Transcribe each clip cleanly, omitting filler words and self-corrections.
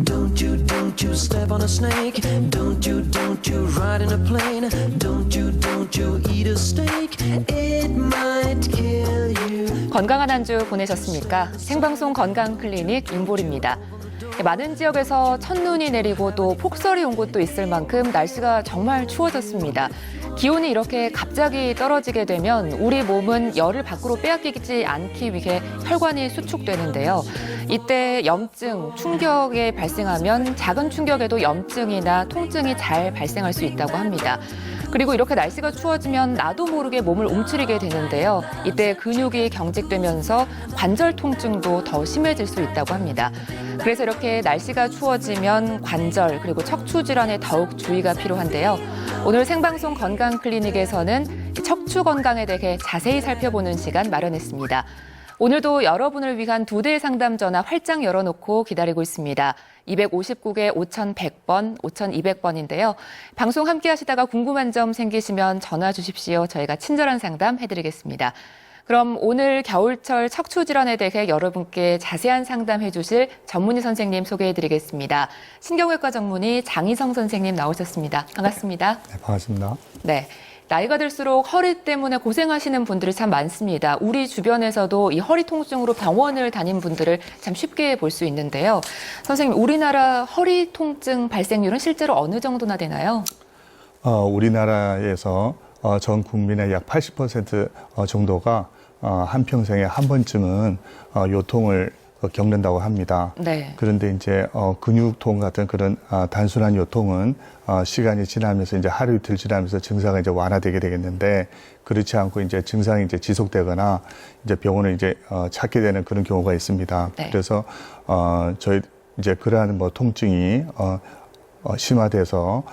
Don't you step on a snake. Don't you ride in a plane. Don't you eat a steak. It might kill you. 건강한 한 주 보내셨습니까? 생방송 건강클리닉 윤보리입니다. 많은 지역에서 첫눈이 내리고 또 폭설이 온 곳도 있을 만큼 날씨가 정말 추워졌습니다. 기온이 이렇게 갑자기 떨어지게 되면 우리 몸은 열을 밖으로 빼앗기지 않기 위해 혈관이 수축되는데요. 이때 염증, 충격이 발생하면 작은 충격에도 염증이나 통증이 잘 발생할 수 있다고 합니다. 그리고 이렇게 날씨가 추워지면 나도 모르게 몸을 움츠리게 되는데요. 이때 근육이 경직되면서 관절 통증도 더 심해질 수 있다고 합니다. 그래서 이렇게 날씨가 추워지면 관절 그리고 척추 질환에 더욱 주의가 필요한데요. 오늘 생방송 건강클리닉에서는 척추 건강에 대해 자세히 살펴보는 시간 마련했습니다. 오늘도 여러분을 위한 2대 상담 전화 활짝 열어놓고 기다리고 있습니다. 259개 5100번, 5200번인데요. 방송 함께 하시다가 궁금한 점 생기시면 전화 주십시오. 저희가 친절한 상담 해드리겠습니다. 그럼 오늘 겨울철 척추 질환에 대해 여러분께 자세한 상담해 주실 전문의 선생님 소개해드리겠습니다. 신경외과 전문의 장희성 선생님 나오셨습니다. 반갑습니다. 네, 반갑습니다. 네. 나이가 들수록 허리 때문에 고생하시는 분들이 참 많습니다. 우리 주변에서도 이 허리 통증으로 병원을 다닌 분들을 참 쉽게 볼 수 있는데요. 선생님, 우리나라 허리 통증 발생률은 실제로 어느 정도나 되나요? 우리나라에서 전 국민의 약 80% 정도가 한평생에 한 번쯤은 요통을 겪는다고 합니다. 네. 그런데 이제 근육통 같은 그런 단순한 요통은 시간이 지나면서 이제 하루 이틀 지나면서 증상이 이제 완화되게 되겠는데 그렇지 않고 이제 증상이 이제 지속되거나 이제 병원을 이제 찾게 되는 그런 경우가 있습니다. 네. 그래서 저희 이제 그러한 뭐 통증이 심화돼서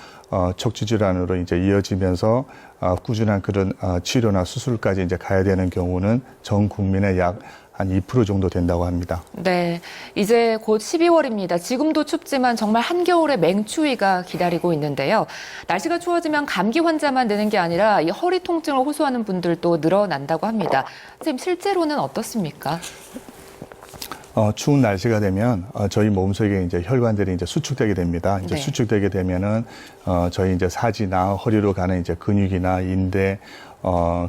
척추 질환으로 이제 이어지면서 꾸준한 그런 치료나 수술까지 이제 가야 되는 경우는 전 국민의 약 한 2% 정도 된다고 합니다. 네, 이제 곧 12월입니다. 지금도 춥지만 정말 한겨울의 맹추위가 기다리고 있는데요. 날씨가 추워지면 감기 환자만 느는 게 아니라 이 허리 통증을 호소하는 분들도 늘어난다고 합니다. 선생님, 실제로는 어떻습니까? 추운 날씨가 되면 저희 몸속에 이제 혈관들이 이제 수축되게 됩니다. 이제 네. 수축되게 되면은 저희 이제 사지나 허리로 가는 이제 근육이나 인대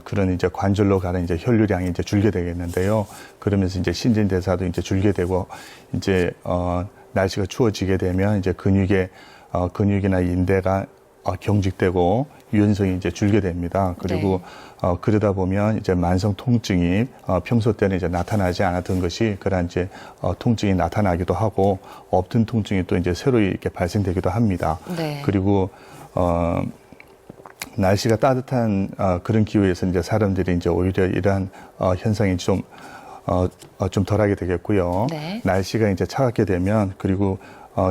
그런 이제 관절로 가는 이제 혈류량이 이제 줄게 되겠는데요. 그러면서 이제 신진대사도 이제 줄게 되고 이제 날씨가 추워지게 되면 이제 근육이나 인대가 경직되고 유연성이 이제 줄게 됩니다. 그리고 그러다 보면 이제 만성 통증이 평소 때는 이제 나타나지 않았던 것이 그런 이제 통증이 나타나기도 하고 없던 통증이 또 이제 새로 이렇게 발생되기도 합니다. 네. 그리고 날씨가 따뜻한 그런 기후에서 이제 사람들이 이제 오히려 이러한 현상이 좀 덜하게 되겠고요. 네. 날씨가 이제 차갑게 되면 그리고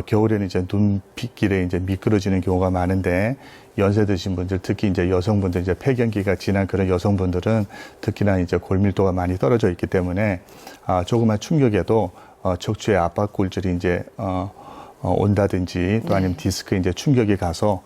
겨울에는 이제 눈빛길에 이제 미끄러지는 경우가 많은데 연세 드신 분들, 특히 이제 여성분들, 이제 폐경기가 지난 그런 여성분들은 특히나 이제 골밀도가 많이 떨어져 있기 때문에 조그만 충격에도 척추의 압박 골절이 이제 온다든지 또 아니면 디스크 이제 충격이 가서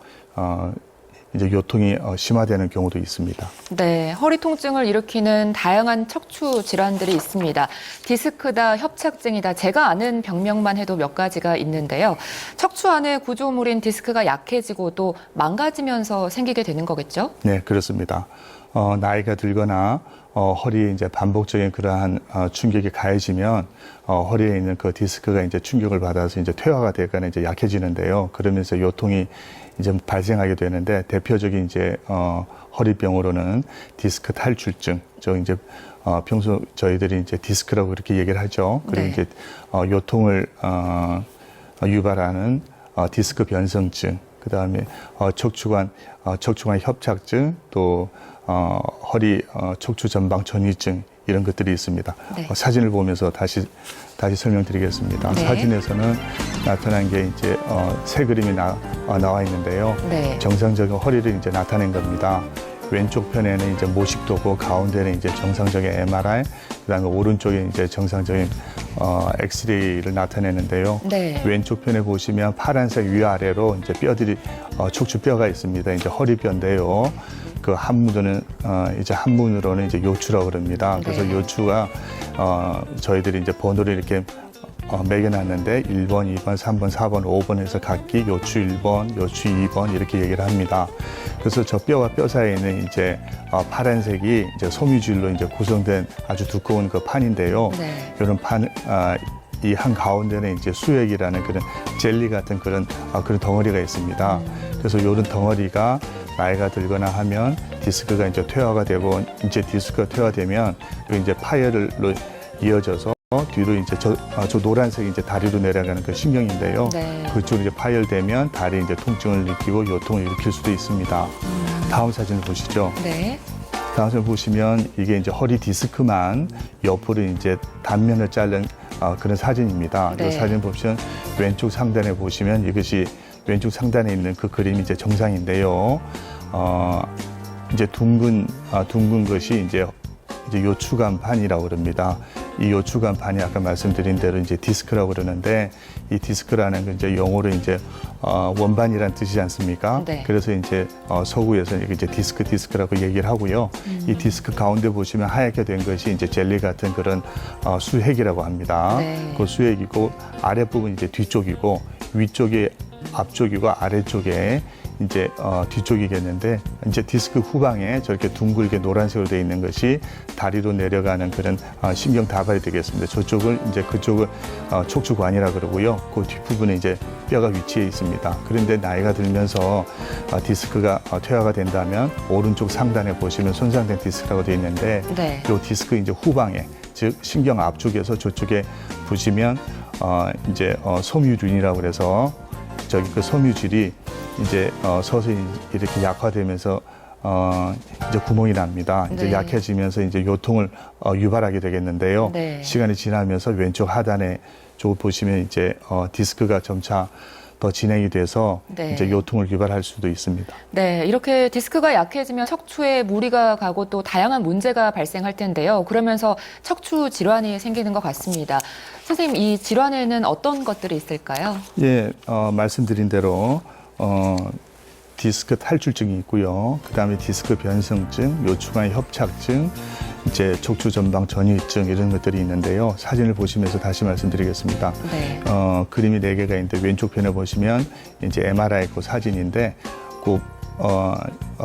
이제 요통이 심화되는 경우도 있습니다. 네, 허리 통증을 일으키는 다양한 척추 질환들이 있습니다. 디스크다, 협착증이다. 제가 아는 병명만 해도 몇 가지가 있는데요. 척추 안에 구조물인 디스크가 약해지고 또 망가지면서 생기게 되는 거겠죠? 네, 그렇습니다. 나이가 들거나 허리에 이제 반복적인 그러한 충격이 가해지면 허리에 있는 그 디스크가 이제 충격을 받아서 이제 퇴화가 되거나 이제 약해지는데요. 그러면서 요통이 이제 발생하게 되는데 대표적인 이제 허리병으로는 디스크 탈출증, 저 이제 평소 저희들이 이제 디스크라고 그렇게 얘기를 하죠. 그리고 네. 이제 요통을 유발하는 디스크 변성증, 그 다음에 척추관 협착증, 또 허리 척추 전방 전이증 이런 것들이 있습니다. 네. 사진을 보면서 다시 설명드리겠습니다. 네. 사진에서는 나타난 게 이제 세 그림이 나와 있는데요. 네. 정상적인 허리를 이제 나타낸 겁니다. 왼쪽 편에는 이제 모식도고 가운데는 이제 정상적인 MRI, 그다음에 오른쪽에 이제 정상적인 엑스레이를 나타내는데요. 네. 왼쪽 편에 보시면 파란색 위아래로 이제 뼈들이 척추뼈가 있습니다. 이제 허리뼈인데요. 그 한문으로는 이제 한문으로는 이제 요추라고 그럽니다. 그래서 네. 요추가 저희들이 이제 번호를 이렇게 매겨놨는데 1번, 2번, 3번, 4번, 5번 해서 각기 요추 1번, 요추 2번 이렇게 얘기를 합니다. 그래서 저 뼈와 뼈 사이에는 이제 파란색이 이제 섬유질로 이제 구성된 아주 두꺼운 그 판인데요. 네. 이런 판, 이 한 가운데는 이제 수액이라는 그런 젤리 같은 그런 덩어리가 있습니다. 그래서 이런 덩어리가 나이가 들거나 하면 디스크가 이제 퇴화가 되고 이제 디스크가 퇴화되면 이제 파열로 이어져서 뒤로 이제 저 노란색 이제 다리로 내려가는 그 신경인데요. 네. 그쪽으로 이제 파열되면 다리 이제 통증을 느끼고 요통을 일으킬 수도 있습니다. 다음 사진을 보시죠. 네. 다음 사진 보시면 이게 이제 허리 디스크만 옆으로 이제 단면을 자른 그런 사진입니다. 네. 이 사진 보시면 왼쪽 상단에 보시면 이것이 왼쪽 상단에 있는 그 그림이 이제 정상인데요. 이제 둥근 것이 이제 요추간판이라고 그럽니다. 이 요추간판이 아까 말씀드린 대로 이제 디스크라고 그러는데 이 디스크라는 건 이제 영어로 이제 원반이란 뜻이지 않습니까? 네. 그래서 이제 서구에서는 이제 디스크라고 얘기를 하고요. 이 디스크 가운데 보시면 하얗게 된 것이 이제 젤리 같은 그런 수액이라고 합니다. 네. 그 수액이고 아랫부분 이제 뒤쪽이고 위쪽이 앞쪽이고 아래쪽에 이제 뒤쪽이겠는데 이제 디스크 후방에 저렇게 둥글게 노란색으로 되어 있는 것이 다리로 내려가는 그런 신경 다발이 되겠습니다. 저쪽을 이제 그쪽을 척추관이라 그러고요. 그 뒷부분에 이제 뼈가 위치해 있습니다. 그런데 나이가 들면서 디스크가 퇴화가 된다면 오른쪽 상단에 보시면 손상된 디스크라고 되어 있는데 네. 이 디스크 이제 후방에 즉 신경 앞쪽에서 저쪽에 보시면 이제 섬유륜이라고 그래서 저기 그 섬유질이 이제 서서히 이렇게 약화되면서 이제 구멍이 납니다. 이제 네. 약해지면서 이제 요통을 유발하게 되겠는데요. 네. 시간이 지나면서 왼쪽 하단에 저 보시면 이제 디스크가 점차 더 진행이 돼서 네. 이제 요통을 유발할 수도 있습니다. 네, 이렇게 디스크가 약해지면 척추에 무리가 가고 또 다양한 문제가 발생할 텐데요. 그러면서 척추 질환이 생기는 것 같습니다. 선생님, 이 질환에는 어떤 것들이 있을까요? 예, 말씀드린 대로 디스크 탈출증이 있고요. 그다음에 디스크 변성증, 요추관 협착증, 이제 척추 전방 전이증 이런 것들이 있는데요. 사진을 보시면서 다시 말씀드리겠습니다. 네. 그림이 4개가 있는데 왼쪽 편에 보시면 이제 MRI 그 사진인데 그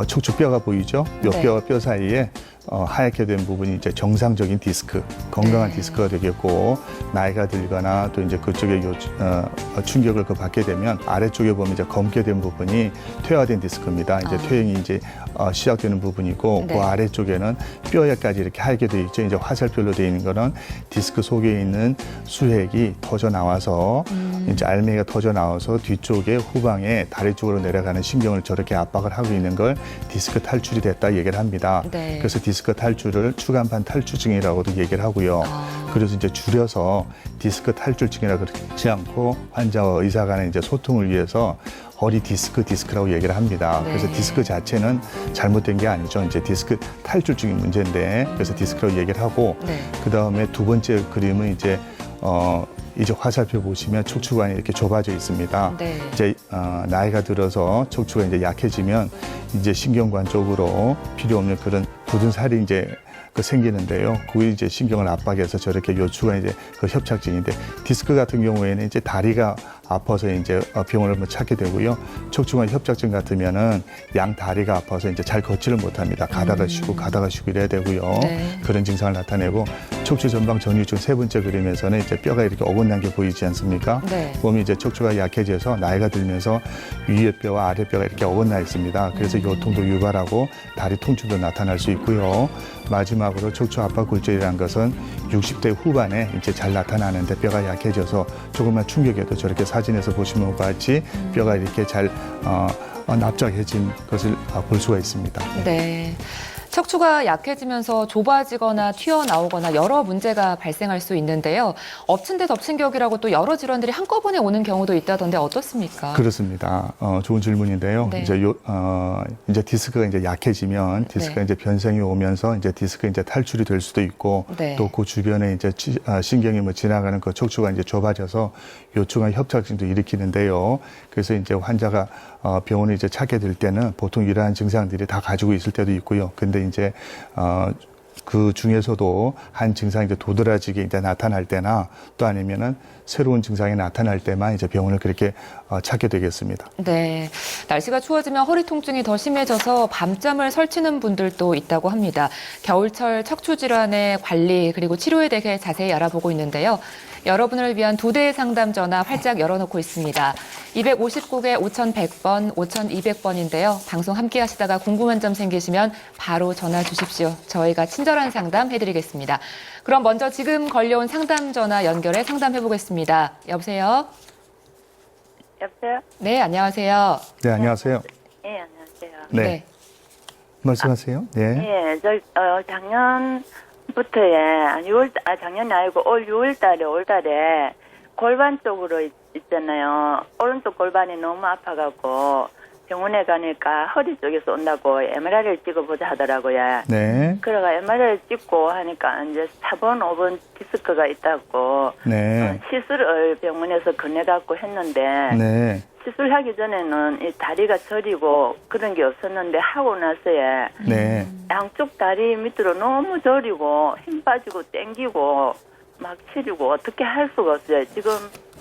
척추뼈가 보이죠? 요 네. 뼈와 뼈 사이에 하얗게 된 부분이 이제 정상적인 디스크, 건강한 네. 디스크가 되겠고 나이가 들거나 또 이제 그쪽에 충격을 받게 되면 아래쪽에 보면 이제 검게 된 부분이 퇴화된 디스크입니다. 이제 퇴행이 이제 시작되는 부분이고 네. 그 아래쪽에는 뼈에까지 이렇게 하얗게 돼 있죠. 이제 화살표로 되어 있는 거는 디스크 속에 있는 수액이 터져 나와서 이제 알맹이가 터져 나와서 뒤쪽에 후방에 다리 쪽으로 내려가는 신경을 저렇게 압박을 하고 있는 걸 디스크 탈출이 됐다 얘기를 합니다. 네. 그래서 디스크 탈출을 추간판 탈출증이라고도 얘기를 하고요. 그래서 이제 줄여서 디스크 탈출증이라고 그러지 않고 환자와 의사 간의 이제 소통을 위해서 허리 디스크라고 얘기를 합니다. 네. 그래서 디스크 자체는 잘못된 게 아니죠. 이제 디스크 탈출증이 문제인데 그래서 디스크라고 얘기를 하고 네. 그 다음에 두 번째 그림은 이제 화살표 보시면 척추관이 이렇게 좁아져 있습니다. 네. 이제 나이가 들어서 척추가 이제 약해지면 이제 신경관 쪽으로 필요 없는 그런 굳은 살이 이제 생기는데요. 그게 이제 신경을 압박해서 저렇게 요추가 이제 그 협착증인데 디스크 같은 경우에는 이제 다리가 아파서 이제 병원을 한번 찾게 되고요. 척추관 협착증 같으면은 양 다리가 아파서 이제 잘 걷지를 못합니다. 가다가 쉬고 이래야 되고요. 네. 그런 증상을 나타내고 척추 전방 전이증 세 번째 그림에서는 이제 뼈가 이렇게 어긋난 게 보이지 않습니까? 네. 보면 이제 척추가 약해져서 나이가 들면서 위에 뼈와 아래 뼈가 이렇게 어긋나 있습니다. 그래서 요통도 유발하고 다리 통증도 나타날 수 있고요. 마지막으로 척추 압박 골절이라는 것은 60대 후반에 이제 잘 나타나는데 뼈가 약해져서 조금만 충격에도 저렇게 사진에서 보시면 같이 뼈가 이렇게 잘 납작해진 것을 볼 수가 있습니다. 네. 척추가 약해지면서 좁아지거나 튀어나오거나 여러 문제가 발생할 수 있는데요. 엎친 데 덮친 격이라고 또 여러 질환들이 한꺼번에 오는 경우도 있다던데 어떻습니까? 그렇습니다. 좋은 질문인데요. 네. 이제 디스크가 이제 약해지면 디스크가 네. 이제 변성이 오면서 이제 디스크 이제 탈출이 될 수도 있고 네. 또 그 주변에 이제 신경이 뭐 지나가는 그 척추가 이제 좁아져서 요충한 협착증도 일으키는데요. 그래서 이제 환자가 병원에 이제 찾게 될 때는 보통 이러한 증상들이 다 가지고 있을 때도 있고요. 근데 이제 그 중에서도 한 증상이 이제 도드라지게 이제 나타날 때나 또 아니면은 새로운 증상이 나타날 때만 이제 병원을 그렇게 찾게 되겠습니다. 네, 날씨가 추워지면 허리 통증이 더 심해져서 밤잠을 설치는 분들도 있다고 합니다. 겨울철 척추 질환의 관리 그리고 치료에 대해 자세히 알아보고 있는데요. 여러분을 위한 2대의 상담 전화 활짝 열어놓고 있습니다. 259개 5100번, 5200번인데요. 방송 함께 하시다가 궁금한 점 생기시면 바로 전화 주십시오. 저희가 친절한 상담 해드리겠습니다. 그럼 먼저 지금 걸려온 상담 전화 연결해 상담해 보겠습니다. 여보세요? 여보세요? 네, 안녕하세요. 네, 안녕하세요. 예, 안녕하세요. 네. 말씀하세요. 네. 예, 작년부터에, 작년이 아니고 올 6월달에 골반 쪽으로 있잖아요. 오른쪽 골반이 너무 아파갖고 병원에 가니까 허리 쪽에서 온다고 MRI를 찍어보자 하더라고요. 네. 그래가 MRI를 찍고 하니까 이제 4번, 5번 디스크가 있다고 네. 시술을 병원에서 권해갖고 했는데 네. 시술하기 전에는 이 다리가 저리고 그런 게 없었는데 하고 나서야 네. 양쪽 다리 밑으로 너무 저리고 힘 빠지고 땡기고 막 치리고 어떻게 할 수가 없어요. 지금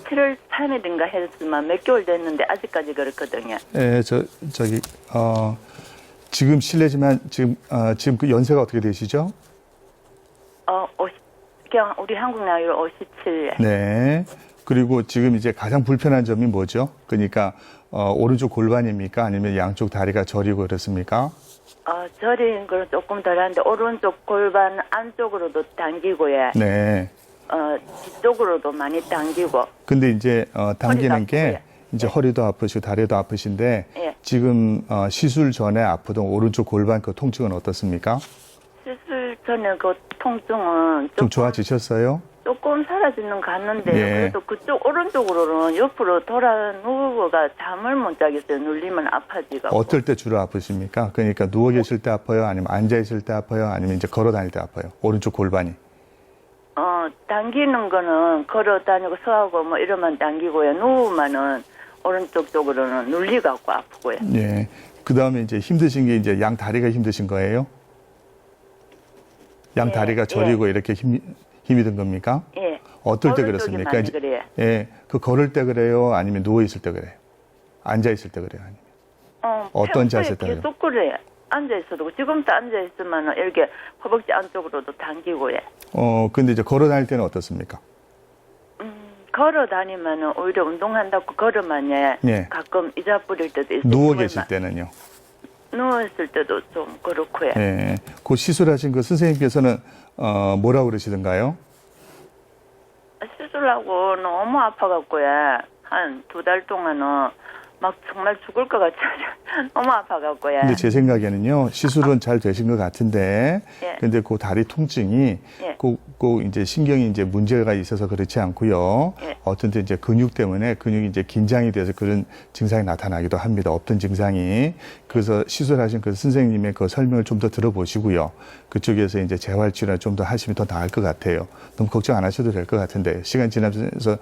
7월 3일인가 했지만 몇 개월 됐는데 아직까지 그렇거든요. 예, 지금 실례지만 지금 그 연세가 어떻게 되시죠? 그냥 우리 한국 나이로 57. 네. 그리고 지금 이제 가장 불편한 점이 뭐죠? 그러니까 오른쪽 골반입니까? 아니면 양쪽 다리가 저리고 그렇습니까? 저린 건 조금 덜한데 오른쪽 골반 안쪽으로도 당기고요. 네. 뒤쪽으로도 많이 당기고. 근데 이제 당기는 허리도 게 아프고요. 이제 허리도 아프시고 다리도 아프신데 예. 지금 시술 전에 아프던 오른쪽 골반 그 통증은 어떻습니까? 시술 전에 그 통증은 좀 좋아지셨어요? 조금 사라지는 것 같는데 예. 그래도 그쪽 오른쪽으로는 옆으로 돌아 누워가 잠을 못 자겠어요. 눌리면 아파지가. 어떨 때 주로 아프십니까? 그러니까 누워 계실 때 아파요? 아니면 앉아 있을 때 아파요? 아니면 이제 걸어 다닐 때 아파요? 오른쪽 골반이. 당기는 거는 걸어 다니고 서하고 뭐 이러면 당기고요. 누우면은 오른쪽 쪽으로는 눌리갖고 아프고요. 예. 그 다음에 이제 힘드신 게 이제 양 다리가 힘드신 거예요? 양 예, 다리가 저리고 이렇게 힘이 든 겁니까? 예. 어떨 때 오른쪽이 그렇습니까? 많이 그래요. 예. 그 걸을 때 그래요? 아니면 누워 있을 때 그래요? 앉아 있을 때 그래요? 아니면 어떤 자세 따라요? 계속 그래요. 앉아 있어도 지금도 앉아 있으면 이렇게 허벅지 안쪽으로도 당기고요. 근데 이제 걸어 다닐 때는 어떻습니까? 걸어 다니면은 오히려 운동한다고 걸으면 예. 가끔 이자 뿌릴 때도 있어요. 누워 계실 때는요? 누워있을 때도 좀 그렇고요. 예. 그 시술하신 그 선생님께서는 뭐라고 그러시던가요? 시술하고 너무 아파갖고요. 한 2달 동안은 막 정말 죽을 것 같아요. 너무 아파갖고요. 근데 제 생각에는요, 시술은 잘 되신 것 같은데, 예. 근데 그 다리 통증이 예. 꼭 이제 신경이 이제 문제가 있어서 그렇지 않고요. 예. 어떤 때 이제 근육 때문에 근육이 이제 긴장이 돼서 그런 증상이 나타나기도 합니다. 없던 증상이. 그래서 시술하신 그 선생님의 그 설명을 좀 더 들어보시고요. 그쪽에서 이제 재활치료 좀 더 하시면 더 나을 것 같아요. 너무 걱정 안 하셔도 될 것 같은데, 시간 지나면서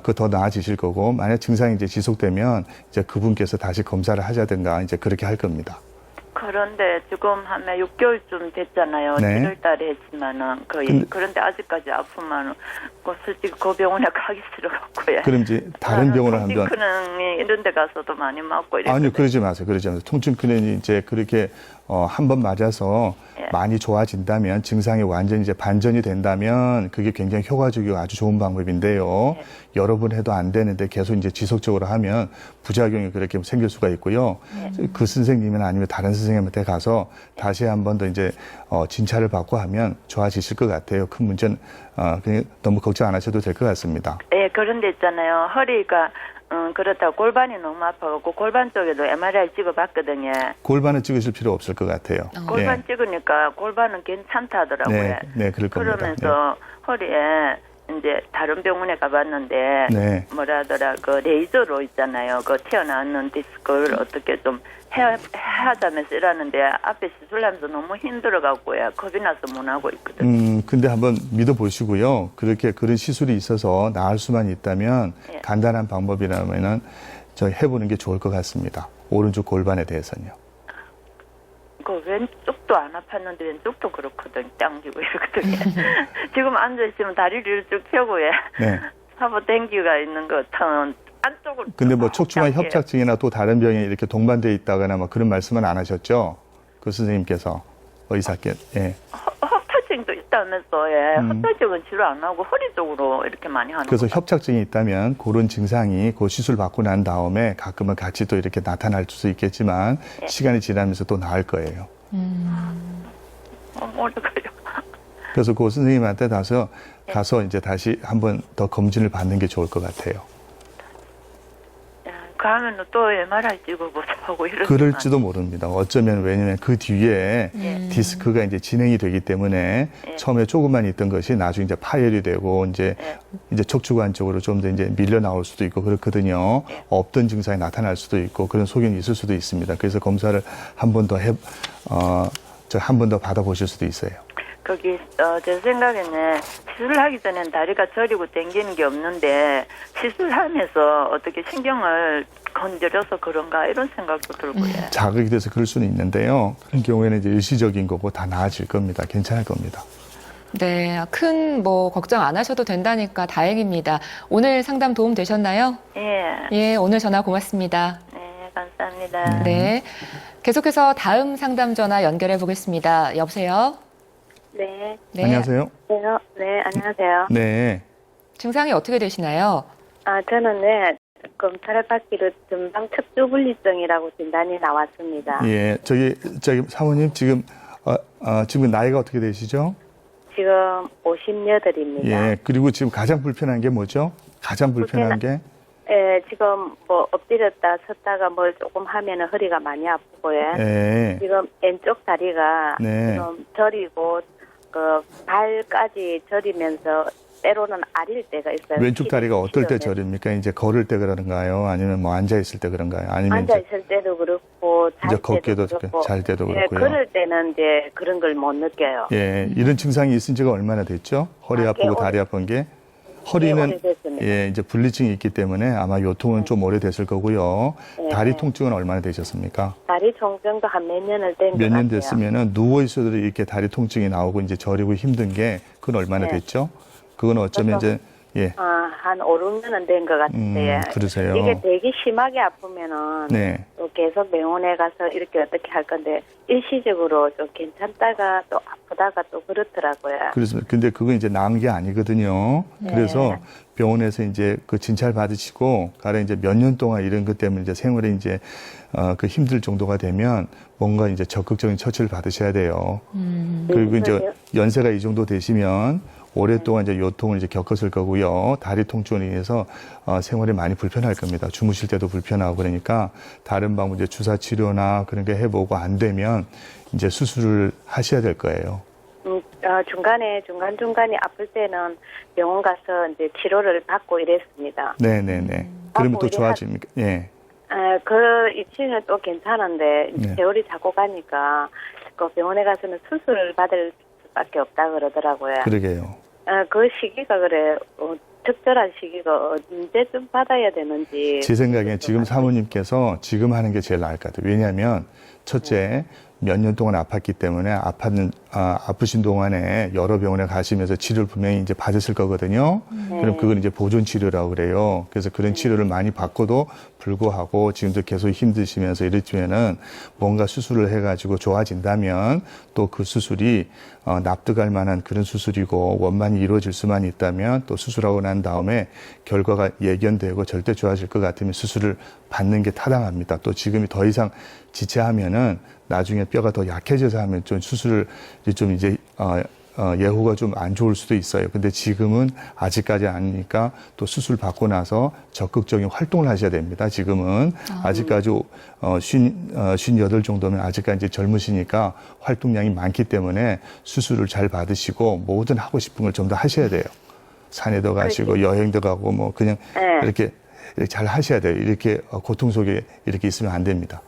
그 더 나아지실 거고, 만약 증상이 이제 지속되면 이제 그분께서 다시 검사를 하자든가 이제 그렇게 할 겁니다. 그런데 지금 한 6개월쯤 됐잖아요. 네. 7월 달에 했지만은 거의. 그런데 아직까지 아프면은 솔직히 그 병원에 가기 싫어갖고요. 그럼 이제 다른 병원을 한번. 통증크는이 이런 데 가서도 많이 맞고 이랬거든요. 아니요, 그러지 마세요. 그러지 마세요. 통증크는이 이제 그렇게 한 번 맞아서 예. 많이 좋아진다면, 증상이 완전히 이제 반전이 된다면 그게 굉장히 효과적이고 아주 좋은 방법인데요. 예. 여러 번 해도 안 되는데 계속 이제 지속적으로 하면 부작용이 그렇게 생길 수가 있고요. 그 선생님이나 아니면 다른 선생님한테 가서 다시 한 번 더 이제 진찰을 받고 하면 좋아지실 것 같아요. 큰 문제는 그냥 너무 걱정 안 하셔도 될 것 같습니다. 예, 그런데 있잖아요. 허리가 그렇다고 골반이 너무 아파갖고 골반 쪽에도 MRI 찍어봤거든요. 골반을 찍으실 필요 없을 것 같아요. 골반 찍으니까 골반은 괜찮다 하더라고요. 네, 네, 그럴 겁니다. 그러면서 허리에 이제 다른 병원에 가봤는데 네. 뭐라 하더라 그 레이저로 있잖아요. 그 튀어나오는 디스크를 어떻게 좀 하자면서 이러는데 앞에 시술하면서 너무 힘들어갖고요. 겁이 나서 못 하고 있거든요. 근데 한번 믿어보시고요. 그렇게 그런 시술이 있어서 나을 수만 있다면 예. 간단한 방법이라면은 저 해보는 게 좋을 것 같습니다. 오른쪽 골반에 대해서는요. 그 왼쪽도 안 아팠는데 왼쪽도 그렇거든. 당기고 이러거든요. 지금 앉아있으면 다리를 쭉 펴고 예. 네. 사보 땡기가 있는 것 같은 안쪽으로. 근데 뭐 척추관 당겨요. 협착증이나 또 다른 병이 이렇게 동반되어 있다거나 뭐 그런 말씀은 안 하셨죠? 그 선생님께서 의사께. 예. 협착증도 있다면서 예. 협착증은 치료 안 하고 허리 쪽으로 이렇게 많이 하는 그래서 것 같아요. 협착증이 있다면 그런 증상이 그 시술 받고 난 다음에 가끔은 같이 또 이렇게 나타날 수 있겠지만 예. 시간이 지나면서 또 나을 거예요. 모르겠어요. 그래서 그 선생님한테 가서 이제 다시 한번 더 검진을 받는 게 좋을 것 같아요. 가면은 또 MRI 찍어보자고 이러는 그럴지도 모릅니다. 어쩌면 왜냐면 그 뒤에 예. 디스크가 이제 진행이 되기 때문에 예. 처음에 조금만 있던 것이 나중에 이제 파열이 되고 이제 척추관 쪽으로 좀 더 이제 밀려 나올 수도 있고 그렇거든요. 예. 없던 증상이 나타날 수도 있고 그런 소견이 있을 수도 있습니다. 그래서 검사를 한 번 더 한 번 더 받아보실 수도 있어요. 거기 제 생각에는 시술하기 전엔 다리가 저리고 당기는 게 없는데 시술하면서 어떻게 신경을 건드려서 그런가 이런 생각도 들고요. 자극이 돼서 그럴 수는 있는데요. 그런 경우에는 이제 일시적인 거고 다 나아질 겁니다. 괜찮을 겁니다. 네, 큰 뭐 걱정 안 하셔도 된다니까 다행입니다. 오늘 상담 도움 되셨나요? 예, 예, 오늘 전화 고맙습니다. 네, 감사합니다. 네. 계속해서 다음 상담 전화 연결해 보겠습니다. 여보세요? 네, 네. 안녕하세요. 네, 안녕하세요. 네. 증상이 어떻게 되시나요? 저는 검사를 받기로 전방 척추분리증이라고 진단이 나왔습니다. 예, 저기 사모님 지금 지금 나이가 어떻게 되시죠? 지금 58입니다. 예, 그리고 지금 가장 불편한 게 뭐죠? 가장 불편한 게 예, 지금 뭐 엎드렸다 섰다가 뭘 조금 하면은 허리가 많이 아프고요. 예, 지금 왼쪽 다리가 네. 지금 저리고 그 발까지 저리면서 때로는 아릴 때가 있어요. 왼쪽 다리가 어떨 때 시려면. 저립니까? 이제 걸을 때 그런가요? 아니면 뭐 앉아 있을 때 그런가요? 아니면 앉아 있을 때도 그렇고 잘 이제 때도 걷기도 그렇고 잘 때도 예, 그렇고요. 걸을 때는 이제 그런 걸 못 느껴요. 예, 이런 증상이 있은 지가 얼마나 됐죠? 허리 꽤 아프고 다리 아픈 게 허리는 오래됐습니다. 예, 이제 분리증이 있기 때문에 아마 요통은 좀 오래됐을 거고요. 다리 통증은 얼마나 되셨습니까? 다리 통증도 한 몇 년을 된 것 같아요. 몇 년 됐으면은 누워 있어도 이렇게 다리 통증이 나오고 이제 저리고 힘든 게 그건 얼마나 네. 됐죠? 그건 어쩌면 이제 예, 한 5, 6년은 된 것 같은데 그러세요. 이게 되게 심하게 아프면은 네. 또 계속 병원에 가서 이렇게 어떻게 할 건데 일시적으로 좀 괜찮다가 또 아프다가 또 그렇더라고요. 그래서 근데 그건 이제 나은 게 아니거든요. 그래서 병원에서 이제 그 진찰 받으시고 가령 이제 몇 년 동안 이런 것 때문에 이제 생활에 이제 그 힘들 정도가 되면 뭔가 이제 적극적인 처치를 받으셔야 돼요. 그리고 이제 그러세요? 연세가 이 정도 되시면 오랫동안 이제 요통을 이제 겪었을 거고요. 다리 통증으로 인해서 생활이 많이 불편할 겁니다. 주무실 때도 불편하고 그러니까 다른 방법 이제 주사 치료나 그런 게 해보고 안 되면 이제 수술을 하셔야 될 거예요. 중간중간에 아플 때는 병원 가서 이제 치료를 받고 이랬습니다. 네네네. 그러면 또 우리 좋아집니까? 예. 그 이치는 또 괜찮은데 네. 세월이 자꾸 가니까 그 병원에 가서는 수술을 받을 수밖에 없다 그러더라고요. 그러게요. 그 시기가 그래 적절한 시기가 언제쯤 받아야 되는지. 제 생각엔 지금 사모님께서 지금 하는 게 제일 나을 것 같아요. 왜냐하면 첫째 몇 년 동안 아팠기 때문에 아프신 동안에 여러 병원에 가시면서 치료를 분명히 이제 받으실 거거든요. 그럼 그건 이제 보존 치료라고 그래요. 그래서 그런 치료를 많이 받고도 불구하고 지금도 계속 힘드시면서 이랬으면은 뭔가 수술을 해가지고 좋아진다면 또 그 수술이 납득할 만한 그런 수술이고 원만히 이루어질 수만 있다면 또 수술하고 난 다음에 결과가 예견되고 절대 좋아질 것 같으면 수술을 받는 게 타당합니다. 또 지금이 더 이상 지체하면은 나중에 뼈가 더 약해져서 하면 좀 수술이 좀 이제 예후가 좀 안 좋을 수도 있어요. 근데 지금은 아직까지 아니니까 또 수술 받고 나서 적극적인 활동을 하셔야 됩니다. 지금은 아직까지 58 정도면 아직까지 젊으시니까 활동량이 많기 때문에 수술을 잘 받으시고 뭐든 하고 싶은 걸 좀 더 하셔야 돼요. 산에도 가시고 여행도 가고 뭐 그냥 네. 이렇게 잘 하셔야 돼요. 이렇게 고통 속에 이렇게 있으면 안 됩니다.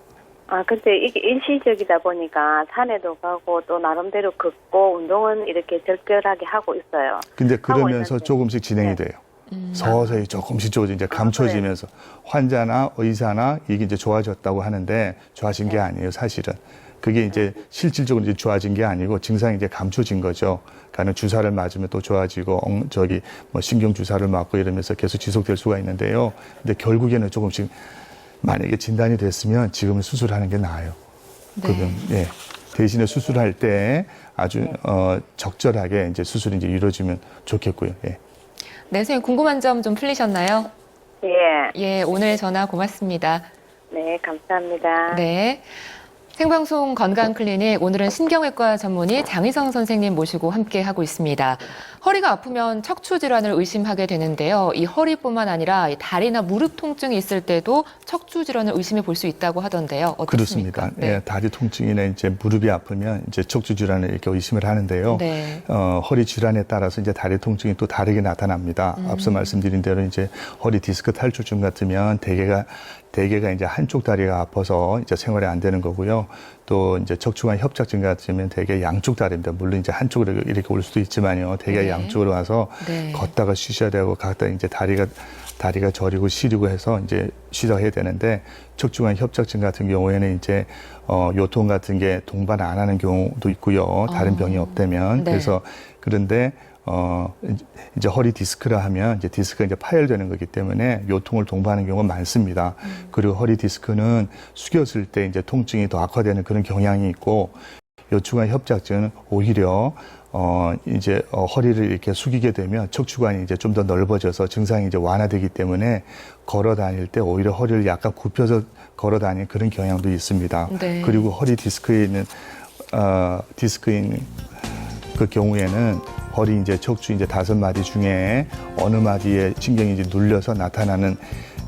근데 이게 일시적이다 보니까 산에도 가고 또 나름대로 걷고 운동은 이렇게 적절하게 하고 있어요. 근데 그러면서 있는데. 조금씩 진행이 네. 돼요. 서서히 조금씩 이제 감춰지면서 환자나 의사나 이게 이제 좋아졌다고 하는데 좋아진 게 아니에요, 사실은. 그게 이제 실질적으로 이제 좋아진 게 아니고 증상이 이제 감춰진 거죠. 그러니까 주사를 맞으면 또 좋아지고 뭐 신경 주사를 맞고 이러면서 계속 지속될 수가 있는데요. 근데 결국에는 조금씩 만약에 진단이 됐으면 지금은 수술하는 게 나아요. 그러면 예. 대신에 수술할 때 아주 적절하게 이제 수술이 이제 이루어지면 좋겠고요. 예. 네, 선생님 궁금한 점 좀 풀리셨나요? 예. 예, 오늘 전화 고맙습니다. 네, 감사합니다. 네. 생방송 건강클리닉, 오늘은 신경외과 전문의 장희성 선생님 모시고 함께 하고 있습니다. 허리가 아프면 척추 질환을 의심하게 되는데요. 이 허리뿐만 아니라 이 다리나 무릎 통증이 있을 때도 척추 질환을 의심해 볼 수 있다고 하던데요. 어떻습니까? 그렇습니다. 네. 예, 다리 통증이나 이제 무릎이 아프면 이제 척추 질환을 이렇게 의심을 하는데요. 네. 허리 질환에 따라서 이제 다리 통증이 또 다르게 나타납니다. 앞서 말씀드린 대로 이제 허리 디스크 탈출증 같으면 대개가 이제 한쪽 다리가 아파서 이제 생활이 안 되는 거고요. 또 이제 척추관 협착증 같으면 대개 양쪽 다리입니다. 물론 이제 한쪽으로 이렇게 올 수도 있지만요. 대개 네. 양쪽으로 와서 네. 걷다가 쉬셔야 되고 각다 이제 다리가 저리고 시리고 해서 이제 쉬다 해야 되는데 척추관 협착증 같은 경우에는 이제 요통 같은 게 동반 안 하는 경우도 있고요. 다른 병이 없다면. 네. 그래서 그런데 이제 허리 디스크라 하면 이제 디스크가 이제 파열되는 거기 때문에 요통을 동반하는 경우가 많습니다. 그리고 허리 디스크는 숙였을 때 이제 통증이 더 악화되는 그런 경향이 있고 요추관 협착증은 오히려 이제 허리를 이렇게 숙이게 되면 척추관이 이제 좀 더 넓어져서 증상이 이제 완화되기 때문에 걸어 다닐 때 오히려 허리를 약간 굽혀서 걸어 다니는 그런 경향도 있습니다. 네. 그리고 허리 디스크인 그 경우에는 허리 이제 척추 이제 5마디 중에 어느 마디에 신경이 이제 눌려서 나타나는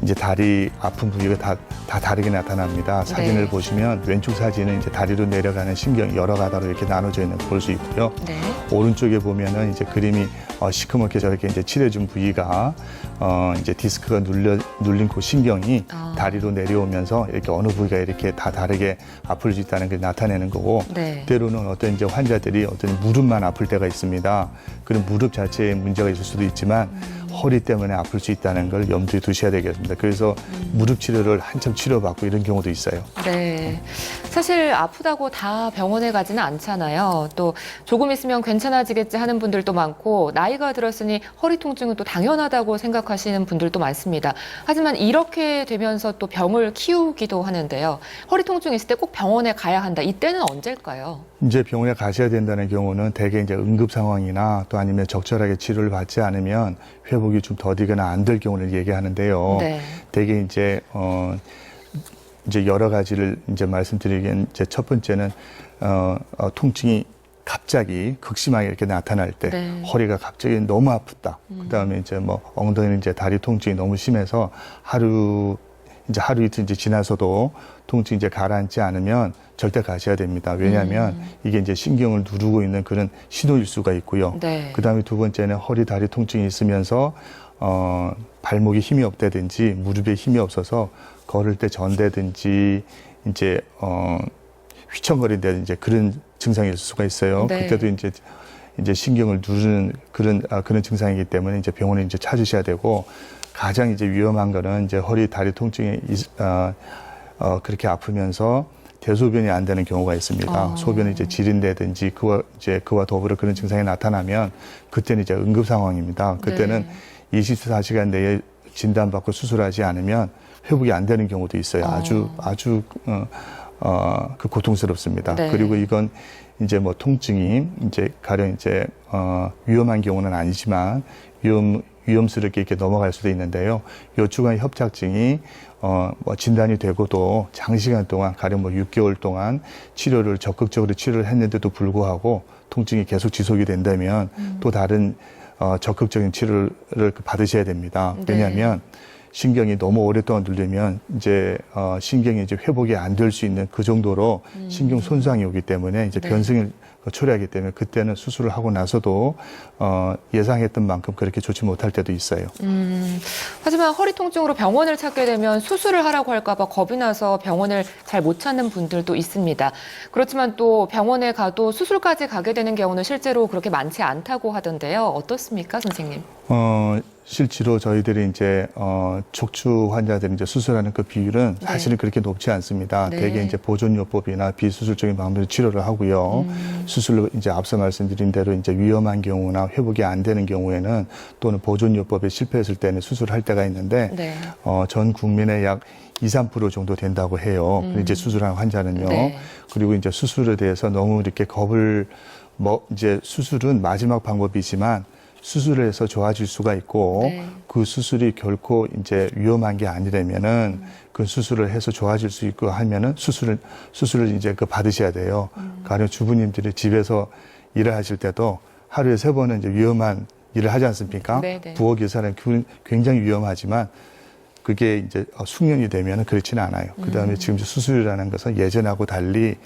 이제 다리 아픈 부위가 다 다르게 나타납니다. 사진을 네. 보시면 왼쪽 사진은 이제 다리로 내려가는 신경이 여러 가닥으로 이렇게 나눠져 있는 걸 볼 수 있고요. 네. 오른쪽에 보면은 이제 그림이 시커멓게 저렇게 이제 칠해준 부위가 이제 디스크가 눌린 그 신경이 다리로 내려오면서 이렇게 어느 부위가 이렇게 다 다르게 아플 수 있다는 걸 나타내는 거고 네. 때로는 어떤 이제 환자들이 어떤 무릎만 아플 때가 있습니다. 그런 무릎 자체에 문제가 있을 수도 있지만 허리 때문에 아플 수 있다는 걸 염두에 두셔야 되겠습니다. 그래서 무릎 치료를 한참 치료받고 이런 경우도 있어요. 네. 사실 아프다고 다 병원에 가지는 않잖아요. 또 조금 있으면 괜찮아지겠지 하는 분들도 많고 나이가 들었으니 허리 통증은 또 당연하다고 생각하시는 분들도 많습니다. 하지만 이렇게 되면서 또 병을 키우기도 하는데요. 허리 통증이 있을 때 꼭 병원에 가야 한다. 이때는 언제일까요? 이제 병원에 가셔야 된다는 경우는 대개 이제 응급 상황이나 또 아니면 적절하게 치료를 받지 않으면 회복이 좀 더디거나 안 될 경우를 얘기하는데요. 네. 대개 이제 여러 가지를 이제 말씀드리기엔 이제 첫 번째는 통증이 갑자기 극심하게 이렇게 나타날 때 네. 허리가 갑자기 너무 아프다. 그다음에 이제 뭐 엉덩이 이제 다리 통증이 너무 심해서 하루 이틀 이제 지나서도 통증이 이제 가라앉지 않으면 절대 가셔야 됩니다. 왜냐하면 이게 이제 신경을 누르고 있는 그런 신호일 수가 있고요. 네. 그다음에 두 번째는 허리 다리 통증이 있으면서 발목에 힘이 없다든지 무릎에 힘이 없어서 걸을 때 전대든지 이제 휘청거린다든지 그런 증상이 있을 수가 있어요. 네. 그때도 이제 신경을 누르는 그런 증상이기 때문에 이제 병원에 이제 찾으셔야 되고 가장 이제 위험한 거는 이제 허리 다리 통증이 그렇게 아프면서 대소변이 안 되는 경우가 있습니다. 소변이 이제 지린다든지 그와 더불어 그런 증상이 나타나면 그때는 이제 응급 상황입니다. 그때는 네. 24시간 내에 진단받고 수술하지 않으면 회복이 안 되는 경우도 있어요. 아주 그 고통스럽습니다. 네. 그리고 이건 이제 뭐 통증이 이제 가령 이제 위험한 경우는 아니지만 위험스럽게 이렇게 넘어갈 수도 있는데요. 요추관 협착증이 뭐 진단이 되고도 장시간 동안 가령 뭐 6개월 동안 치료를 적극적으로 치료를 했는데도 불구하고 통증이 계속 지속이 된다면 또 다른 적극적인 치료를 받으셔야 됩니다. 왜냐하면 신경이 너무 오랫동안 눌리면 이제 신경이 이제 회복이 안 될 수 있는 그 정도로 신경 손상이 오기 때문에 이제 변성을 초래하기 때문에 그때는 수술을 하고 나서도 예상했던 만큼 그렇게 좋지 못할 때도 있어요. 하지만 허리 통증으로 병원을 찾게 되면 수술을 하라고 할까 봐 겁이 나서 병원을 잘 못 찾는 분들도 있습니다. 그렇지만 또 병원에 가도 수술까지 가게 되는 경우는 실제로 그렇게 많지 않다고 하던데요. 어떻습니까, 선생님? 실제로 저희들이 이제 척추 환자들이 이제 수술하는 그 비율은 네. 사실은 그렇게 높지 않습니다. 네. 대개 이제 보존요법이나 비수술적인 방법으로 치료를 하고요. 수술로 이제 앞서 말씀드린 대로 이제 위험한 경우나 회복이 안 되는 경우에는 또는 보존요법에 실패했을 때는 수술할 때가 있는데 네. 전 국민의 약 2~3% 정도 된다고 해요. 이제 수술하는 환자는요. 네. 그리고 이제 수술에 대해서 너무 이렇게 겁을 이제 수술은 마지막 방법이지만 수술을 해서 좋아질 수가 있고 네. 그 수술이 결코 이제 위험한 게 아니라면은 그 수술을 해서 좋아질 수 있고 하면은 수술을 이제 받으셔야 돼요. 가령 주부님들이 집에서 일을 하실 때도 하루에 3번은 이제 위험한 일을 하지 않습니까? 네, 네. 부엌 의사는 굉장히 위험하지만 그게 이제 숙련이 되면은 그렇지는 않아요. 그다음에 지금 수술이라는 것은 예전하고 달리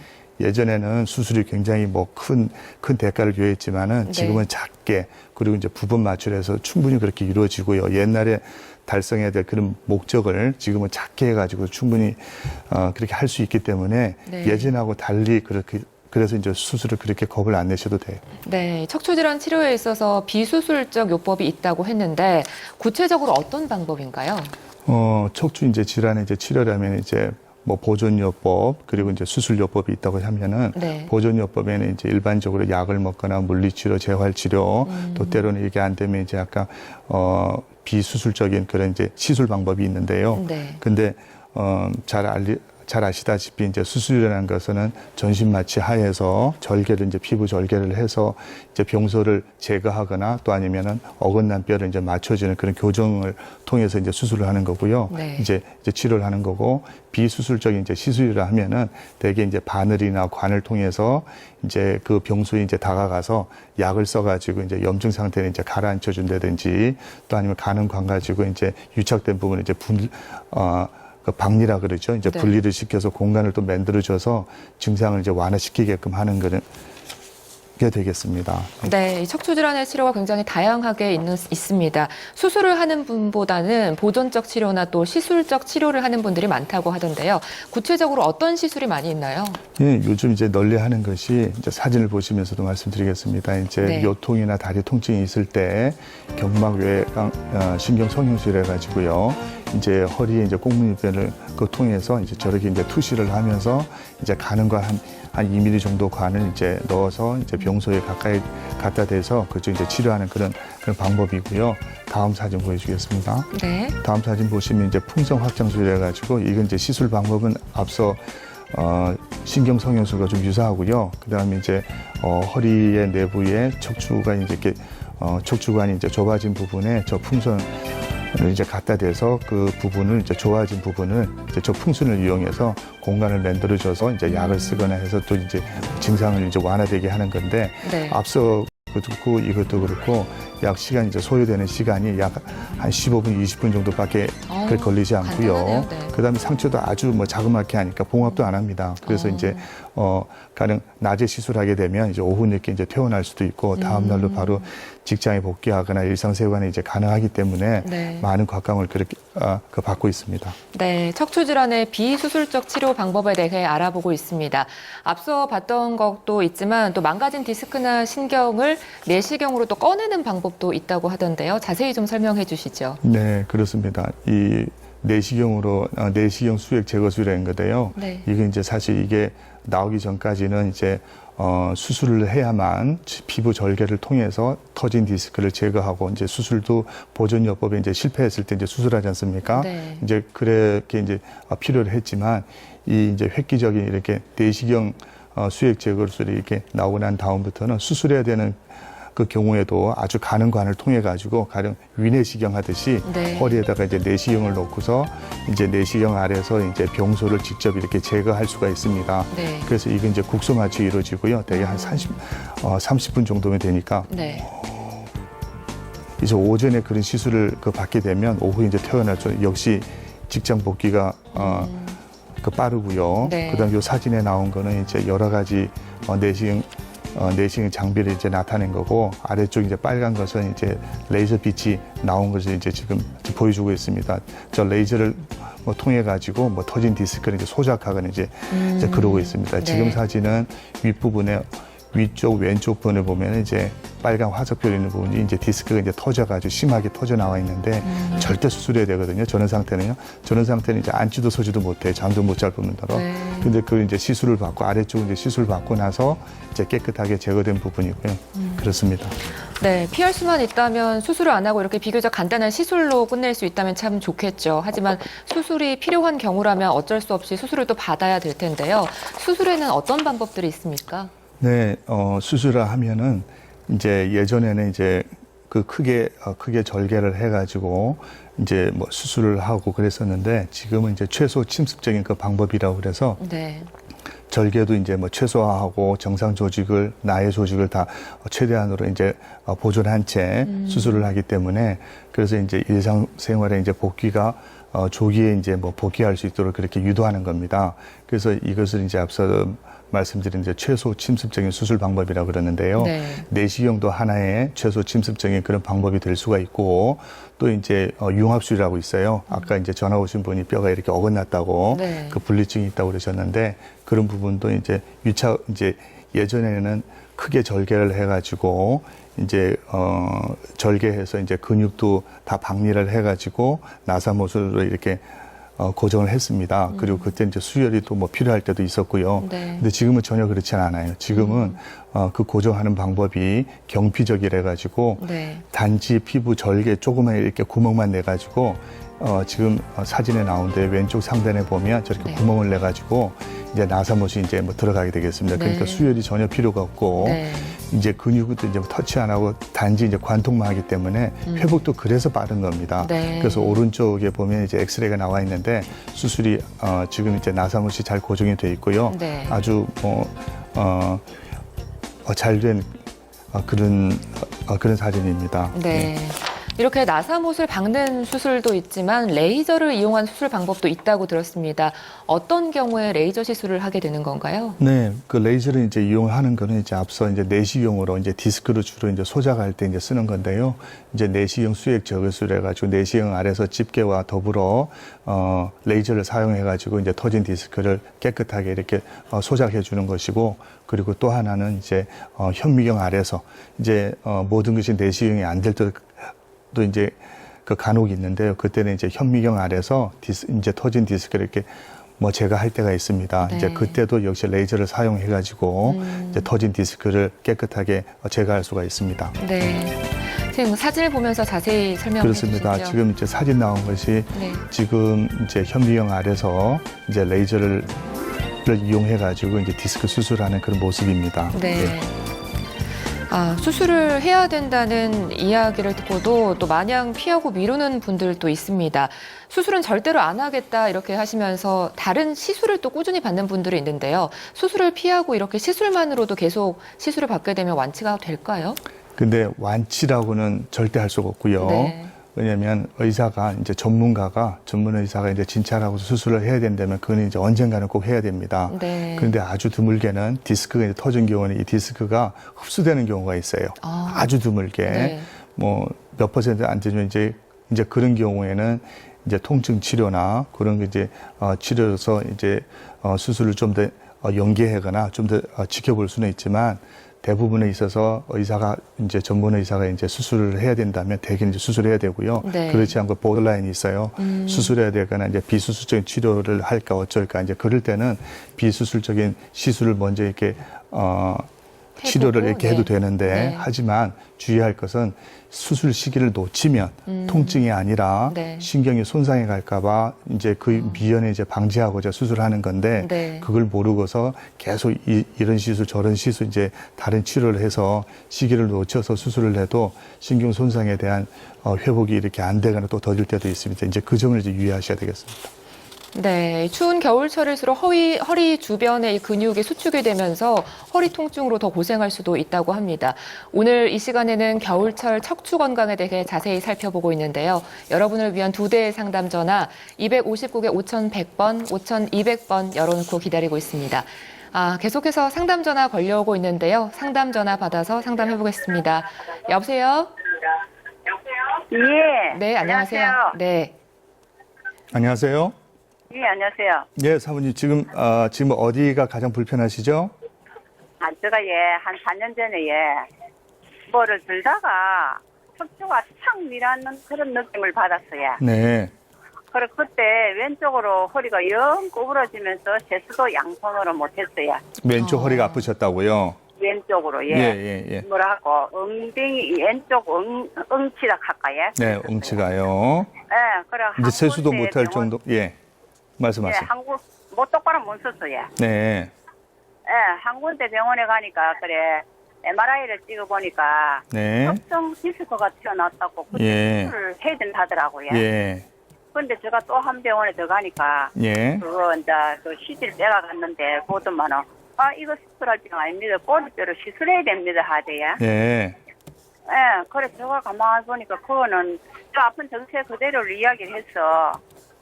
예전에는 수술이 굉장히 뭐 큰 대가를 요했지만은 지금은 작게 그리고 이제 부분 마취해서 충분히 그렇게 이루어지고요. 옛날에 달성해야 될 그런 목적을 지금은 작게 해가지고 충분히 그렇게 할 수 있기 때문에 네. 예전하고 달리 그래서 이제 수술을 그렇게 겁을 안 내셔도 돼요. 네, 척추질환 치료에 있어서 비수술적 요법이 있다고 했는데 구체적으로 어떤 방법인가요? 척추 이제 질환의 이제 치료라면 이제 뭐 보존요법 그리고 이제 수술요법이 있다고 하면은 네. 보존요법에는 이제 일반적으로 약을 먹거나 물리치료, 재활치료 또 때로는 이게 안 되면 이제 약간 비수술적인 그런 이제 시술 방법이 있는데요. 네. 근데 잘 아시다시피 이제 수술이라는 것은 전신 마취 하에서 절개를 이제 피부 절개를 해서 이제 병소를 제거하거나 또 아니면은 어긋난 뼈를 이제 맞춰주는 그런 교정을 통해서 이제 수술을 하는 거고요. 네. 이제 치료를 하는 거고 비수술적인 이제 시술이라 하면은 대개 이제 바늘이나 관을 통해서 이제 그 병소에 이제 다가가서 약을 써가지고 이제 염증 상태를 이제 가라앉혀 준다든지 또 아니면 가는 관 가지고 이제 유착된 부분을 이제 그 박리라 그러죠. 이제 네. 분리를 시켜서 공간을 또 만들어줘서 증상을 이제 완화시키게끔 하는 게 되겠습니다. 네, 이 척추질환의 치료가 굉장히 다양하게 있습니다. 수술을 하는 분보다는 보존적 치료나 또 시술적 치료를 하는 분들이 많다고 하던데요. 구체적으로 어떤 시술이 많이 있나요? 예, 요즘 이제 널리 하는 것이 이제 사진을 보시면서도 말씀드리겠습니다. 이제 네. 요통이나 다리 통증이 있을 때 경막외곽 신경 성형술을 해가지고요. 이제 허리에 이제 꽁무니뼈를 통해서 이제 저렇게 이제 투시를 하면서 이제 가는 거 한 2mm 정도 관을 이제 넣어서 이제 병소에 가까이 갖다 대서 그쪽 이제 치료하는 그런 방법이고요. 다음 사진 보여주겠습니다. 네. 다음 사진 보시면 이제 풍성 확장술을 해가지고 이건 이제 시술 방법은 앞서 신경 성형술과 좀 유사하고요. 그다음에 이제 허리의 내부에 척추가 이제 이렇게 척추관이 이제 좁아진 부분에 저 풍선을 이제 갖다 대서 그 부분을 이제 좁아진 부분을 이제 저 풍선을 이용해서 공간을 만들어줘서 이제 약을 쓰거나 해서 또 이제 증상을 이제 완화되게 하는 건데 네. 앞서 그렇고 이것도 그렇고 약 시간 이제 소요되는 시간이 약 한 15분, 20분 정도밖에 걸리지 않고요. 간단하네요. 네. 그다음에 상처도 아주 뭐 자그맣게 하니까 봉합도 안 합니다. 그래서 이제 가령 낮에 시술하게 되면 이제 오후 늦게 이제 퇴원할 수도 있고 다음 날로 바로 직장에 복귀하거나 일상생활에 이제 가능하기 때문에 네. 많은 곽감을 그렇게 받고 있습니다. 네, 척추질환의 비수술적 치료 방법에 대해 알아보고 있습니다. 앞서 봤던 것도 있지만 또 망가진 디스크나 신경을 내시경으로 또 꺼내는 방법도 있다고 하던데요. 자세히 좀 설명해 주시죠. 네, 그렇습니다. 이 내시경 수액 제거술이라는 건데요. 네. 이게 이제 사실 이게 나오기 전까지는 이제 수술을 해야만 피부 절개를 통해서 터진 디스크를 제거하고 이제 수술도 보존요법에 이제 실패했을 때 이제 수술하지 않습니까? 네. 이제 그렇게 이제 필요를 했지만 이 이제 획기적인 이렇게 내시경 수액 제거술이 이렇게 나오고 난 다음부터는 수술해야 되는 그 경우에도 아주 가는 관을 통해 가지고 가령 위내시경 하듯이 네. 허리에다가 이제 내시경을 놓고서 이제 내시경 아래서 이제 병소를 직접 이렇게 제거할 수가 있습니다. 네. 그래서 이게 이제 국소 마취 이루어지고요. 대개 한 30분 정도면 되니까 네. 이제 오전에 그런 시술을 받게 되면 오후 이제 퇴원하죠. 역시 직장 복귀가 빠르고요. 네. 그다음 요 사진에 나온 거는 이제 여러 가지 내시경 장비를 이제 나타낸 거고 아래쪽 이제 빨간 것은 이제 레이저 빛이 나온 것을 이제 지금 보여주고 있습니다. 저 레이저를 통해 가지고 터진 디스크를 이제 소작하거나 이제 그러고 있습니다. 네. 지금 사진은 윗부분에 위쪽 왼쪽 부분을 보면 이제 빨간 화살표 있는 부분이 이제 디스크가 이제 터져가지고 심하게 터져 나와 있는데 절대 수술해야 되거든요. 저런 상태는요. 저런 상태는 이제 앉지도 서지도 못해. 잠도 못 잘 뿐더러. 네. 근데 그 이제 시술을 받고 아래쪽 이제 시술 받고 나서 이제 깨끗하게 제거된 부분이고요. 그렇습니다. 네, 피할 수만 있다면 수술을 안 하고 이렇게 비교적 간단한 시술로 끝낼 수 있다면 참 좋겠죠. 하지만 수술이 필요한 경우라면 어쩔 수 없이 수술을 또 받아야 될 텐데요. 수술에는 어떤 방법들이 있습니까? 네, 수술을 하면은 이제 예전에는 이제 그 크게 절개를 해가지고 이제 수술을 하고 그랬었는데 지금은 이제 최소 침습적인 그 방법이라고 그래서 네. 절개도 이제 최소화하고 정상 조직을 나의 조직을 다 최대한으로 이제 보존한 채 수술을 하기 때문에 그래서 이제 일상생활에 이제 복귀가 조기에 이제 복귀할 수 있도록 그렇게 유도하는 겁니다. 그래서 이것을 이제 앞서 말씀드린 이제 최소 침습적인 수술 방법이라고 그러는데요. 네. 내시경도 하나의 최소 침습적인 그런 방법이 될 수가 있고 또 이제 융합술이라고 있어요. 아까 이제 전화 오신 분이 뼈가 이렇게 어긋났다고 네. 그 분리증이 있다고 그러셨는데 그런 부분도 이제 이제 예전에는 크게 절개를 해가지고 이제 절개해서 이제 근육도 다 박리를 해가지고 나사못으로 이렇게 고정을 했습니다. 그리고 그때 이제 수혈이 또 필요할 때도 있었고요. 네. 근데 지금은 전혀 그렇지 않아요. 지금은 그 고정하는 방법이 경피적이라 가지고 네. 단지 피부 절개 조그만 이렇게 구멍만 내 가지고 지금 사진에 나오는데 왼쪽 상단에 보면 저렇게 네. 구멍을 내 가지고 이제 나사못이 이제 들어가게 되겠습니다. 네. 그러니까 수혈이 전혀 필요가 없고 네. 이제 근육도 이제 터치 안 하고 단지 이제 관통만 하기 때문에 회복도 그래서 빠른 겁니다. 네. 그래서 오른쪽에 보면 이제 엑스레이가 나와 있는데 수술이 지금 이제 나사못이 잘 고정이 돼 있고요. 네. 아주 잘된 그런 사진입니다. 네. 이렇게 나사못을 박는 수술도 있지만 레이저를 이용한 수술 방법도 있다고 들었습니다. 어떤 경우에 레이저 시술을 하게 되는 건가요? 네, 그 레이저를 이제 이용하는 거는 이제 앞서 이제 내시경으로 이제 디스크를 주로 이제 소작할 때 이제 쓰는 건데요. 이제 내시경 수액 저격술 해가지고 내시경 아래서 집게와 더불어 레이저를 사용해가지고 이제 터진 디스크를 깨끗하게 이렇게 소작해 주는 것이고, 그리고 또 하나는 이제 현미경 아래서 이제 모든 것이 내시경이 안 될 때도 이제 그 간혹 있는데요. 그때는 이제 현미경 아래서 이제 터진 디스크를 이렇게 제거할 때가 있습니다. 네. 이제 그때도 역시 레이저를 사용해가지고 이제 터진 디스크를 깨끗하게 제거할 수가 있습니다. 네. 선생님, 사진을 보면서 자세히 설명해 그렇습니다. 주시죠. 지금 이제 사진 나온 것이 네. 지금 이제 현미경 아래서 이제 레이저를 이용해가지고 이제 디스크 수술하는 그런 모습입니다. 네. 예. 수술을 해야 된다는 이야기를 듣고도 또 마냥 피하고 미루는 분들도 있습니다. 수술은 절대로 안 하겠다 이렇게 하시면서 다른 시술을 또 꾸준히 받는 분들이 있는데요. 수술을 피하고 이렇게 시술만으로도 계속 시술을 받게 되면 완치가 될까요? 근데 완치라고는 절대 할 수가 없고요. 네. 왜냐하면 의사가 이제 전문 의사가 이제 진찰하고 수술을 해야 된다면 그건 이제 언젠가는 꼭 해야 됩니다. 네. 그런데 아주 드물게는 디스크가 이제 터진 경우는 이 디스크가 흡수되는 경우가 있어요. 아주 드물게 네. 몇 퍼센트 안 되면 이제 그런 경우에는 이제 통증 치료나 그런 게 이제 치료해서 이제 수술을 좀 더 연기하거나 좀 더 지켜볼 수는 있지만. 대부분에 있어서 전문 의사가 이제 수술을 해야 된다면 대개는 이제 수술해야 되고요. 네. 그렇지 않고 보더라인이 있어요. 수술해야 되거나 이제 비수술적인 치료를 할까 어쩔까 이제 그럴 때는 비수술적인 시술을 먼저 이렇게 치료를 이렇게 네. 해도 되는데 네. 하지만 주의할 것은 수술 시기를 놓치면 통증이 아니라 네. 신경이 손상해 갈까봐 이제 그 미연에 이제 방지하고자 수술하는 건데 네. 그걸 모르고서 계속 이런 시술 저런 시술 이제 다른 치료를 해서 시기를 놓쳐서 수술을 해도 신경 손상에 대한 회복이 이렇게 안 되거나 또 더딜 때도 있습니다. 이제 그 점을 이제 유의하셔야 되겠습니다. 네, 추운 겨울철일수록 허리 주변의 이 근육이 수축이 되면서 허리 통증으로 더 고생할 수도 있다고 합니다. 오늘 이 시간에는 겨울철 척추 건강에 대해 자세히 살펴보고 있는데요. 여러분을 위한 2대의 상담 전화 259개 5100번, 5200번 열어놓고 기다리고 있습니다. 계속해서 상담 전화 걸려오고 있는데요. 상담 전화 받아서 상담해 보겠습니다. 여보세요? 예. 네, 안녕하세요. 네. 안녕하세요. 예, 안녕하세요. 네, 사모님 지금 어디가 가장 불편하시죠? 제가 한 4년 전에 뭐를 들다가 척추가 착 밀하는 그런 느낌을 받았어요. 네. 그리고 그때 왼쪽으로 허리가 영 구부러지면서 세수도 양손으로 못했어요. 왼쪽 허리가 아프셨다고요? 왼쪽으로, 예. 뭐라고, 엉덩이, 왼쪽 엉치라 할까요? 네, 엉치가요. 예, 그래. 이제 세수도 군데 못할 병원- 정도. 예. 말씀하세요. 한국, 똑바로 못 썼어요. 네. 한 군데 병원에 가니까, 그래, MRI를 찍어보니까, 네. 협정 디스크가 튀어나왔다고, 예. 수술을 해야 된다더라고요. 예. 근데 제가 또 한 병원에 더 가니까, 예. 그거 이제 그 CT를 빼가갔는데, 그것도만은, 이거 수술할 병 아닙니다. 꼬리뼈로 시술해야 됩니다, 하대요. 예. 그래, 제가 가만히 보니까, 그거는, 저 아픈 정체 그대로 이야기를 했어.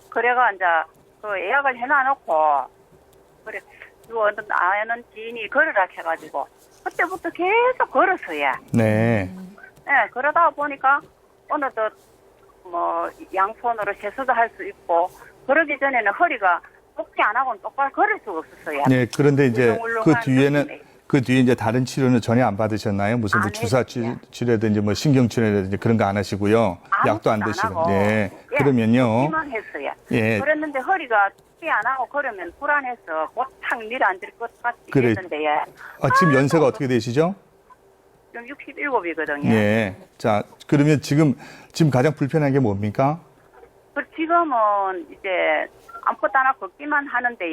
그래가 이제, 그 예약을 해놔놓고, 그래, 아는 지인이 걸으라 해가지고, 그때부터 계속 걸었어요. 네. 그러다 보니까, 어느덧, 양손으로 세수도 할 수 있고, 그러기 전에는 허리가 꺾지 안 하고는 똑바로 걸을 수가 없었어요. 네, 그런데 이제 울렁울렁한 느낌이. 그 뒤에 이제 다른 치료는 전혀 안 받으셨나요? 무슨 뭐 안 주사 했어요. 치료라든지 뭐 신경 치료라든지 그런 거 안 하시고요. 약도 안 아무것도 드시고. 하고. 네. 그러면요. 걷기만 했어요. 예. 그랬는데 허리가 걷기 안 하고 걸으면 불안해서 곧탁 밀어앉을 것 같이 그래. 했는데, 지금 연세가 어떻게 되시죠? 지금 67이거든요. 예. 자, 그러면 지금 가장 불편한 게 뭡니까? 지금은 이제 아무것도 안 하고 걷기만 하는데,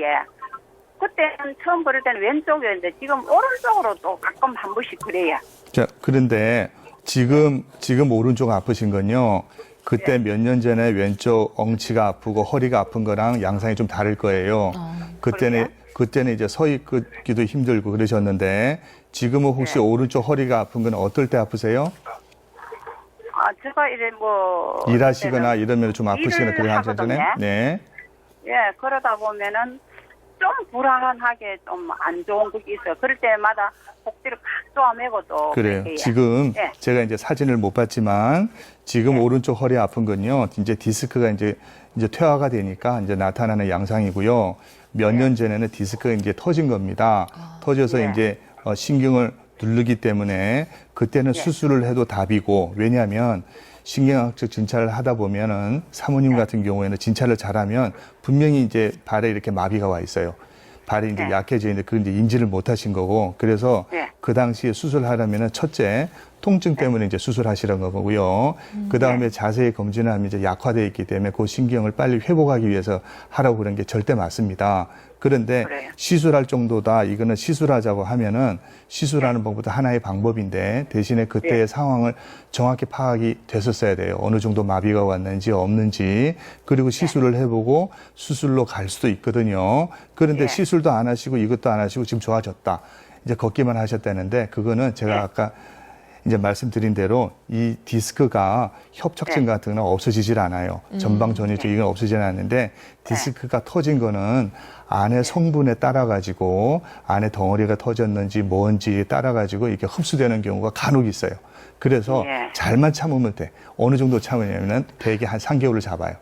그때는 처음 걸을 때는 왼쪽이었는데 지금 오른쪽으로 또 가끔 한 번씩 그래요. 자, 그런데 지금 오른쪽 아프신 건요. 그때 몇 년 전에 왼쪽 엉치가 아프고 허리가 아픈 거랑 양상이 좀 다를 거예요. 그때는 이제 서 있기도 힘들고 그러셨는데 지금은 혹시 오른쪽 허리가 아픈 건 어떨 때 아프세요? 제가 이제 일하시거나 이러면 좀 아프시거나 일을 그래 하셨잖아요. 하거든요. 네. 그러다 보면은 좀 불안하게 좀 안 좋은 것이 있어요. 그럴 때마다 복지를 팍 쪼아매고 또. 그래요. 그렇게 해요. 지금 예. 제가 이제 사진을 못 봤지만 지금 오른쪽 허리 아픈 건요. 이제 디스크가 이제 퇴화가 되니까 이제 나타나는 양상이고요. 몇 년 전에는 디스크가 이제 터진 겁니다. 터져서 예. 이제 신경을 누르기 때문에 그때는 수술을 해도 답이고, 왜냐하면 신경학적 진찰을 하다 보면은 사모님 같은 경우에는 진찰을 잘하면 분명히 이제 발에 이렇게 마비가 와 있어요. 발이 이제 약해져 있는데 그걸 이제 인지를 못 하신 거고, 그래서 그 당시에 수술하려면은 첫째 통증 때문에 이제 수술하시는 거고요. 그 다음에 자세히 검진을 하면 이제 약화되어 있기 때문에 그 신경을 빨리 회복하기 위해서 하라고 그런 게 절대 맞습니다. 그런데 그래요. 시술할 정도다, 이거는 시술하자고 하면은 시술하는 방법도 하나의 방법인데 대신에 그때의 상황을 정확히 파악이 됐었어야 돼요. 어느 정도 마비가 왔는지 없는지, 그리고 시술을 해보고 수술로 갈 수도 있거든요. 그런데 시술도 안 하시고 이것도 안 하시고 지금 좋아졌다, 이제 걷기만 하셨다는데, 그거는 제가 아까 이제 말씀드린 대로 이 디스크가 협착증 같은 건 없어지질 않아요. 전방 전이쪽 이건 없어지지 않는데, 디스크가 터진 거는 안에 성분에 따라 가지고 안에 덩어리가 터졌는지 뭔지에 따라 가지고 이렇게 흡수되는 경우가 간혹 있어요. 그래서 잘만 참으면 돼. 어느 정도 참으냐면은 대개 한 3개월을 잡아요.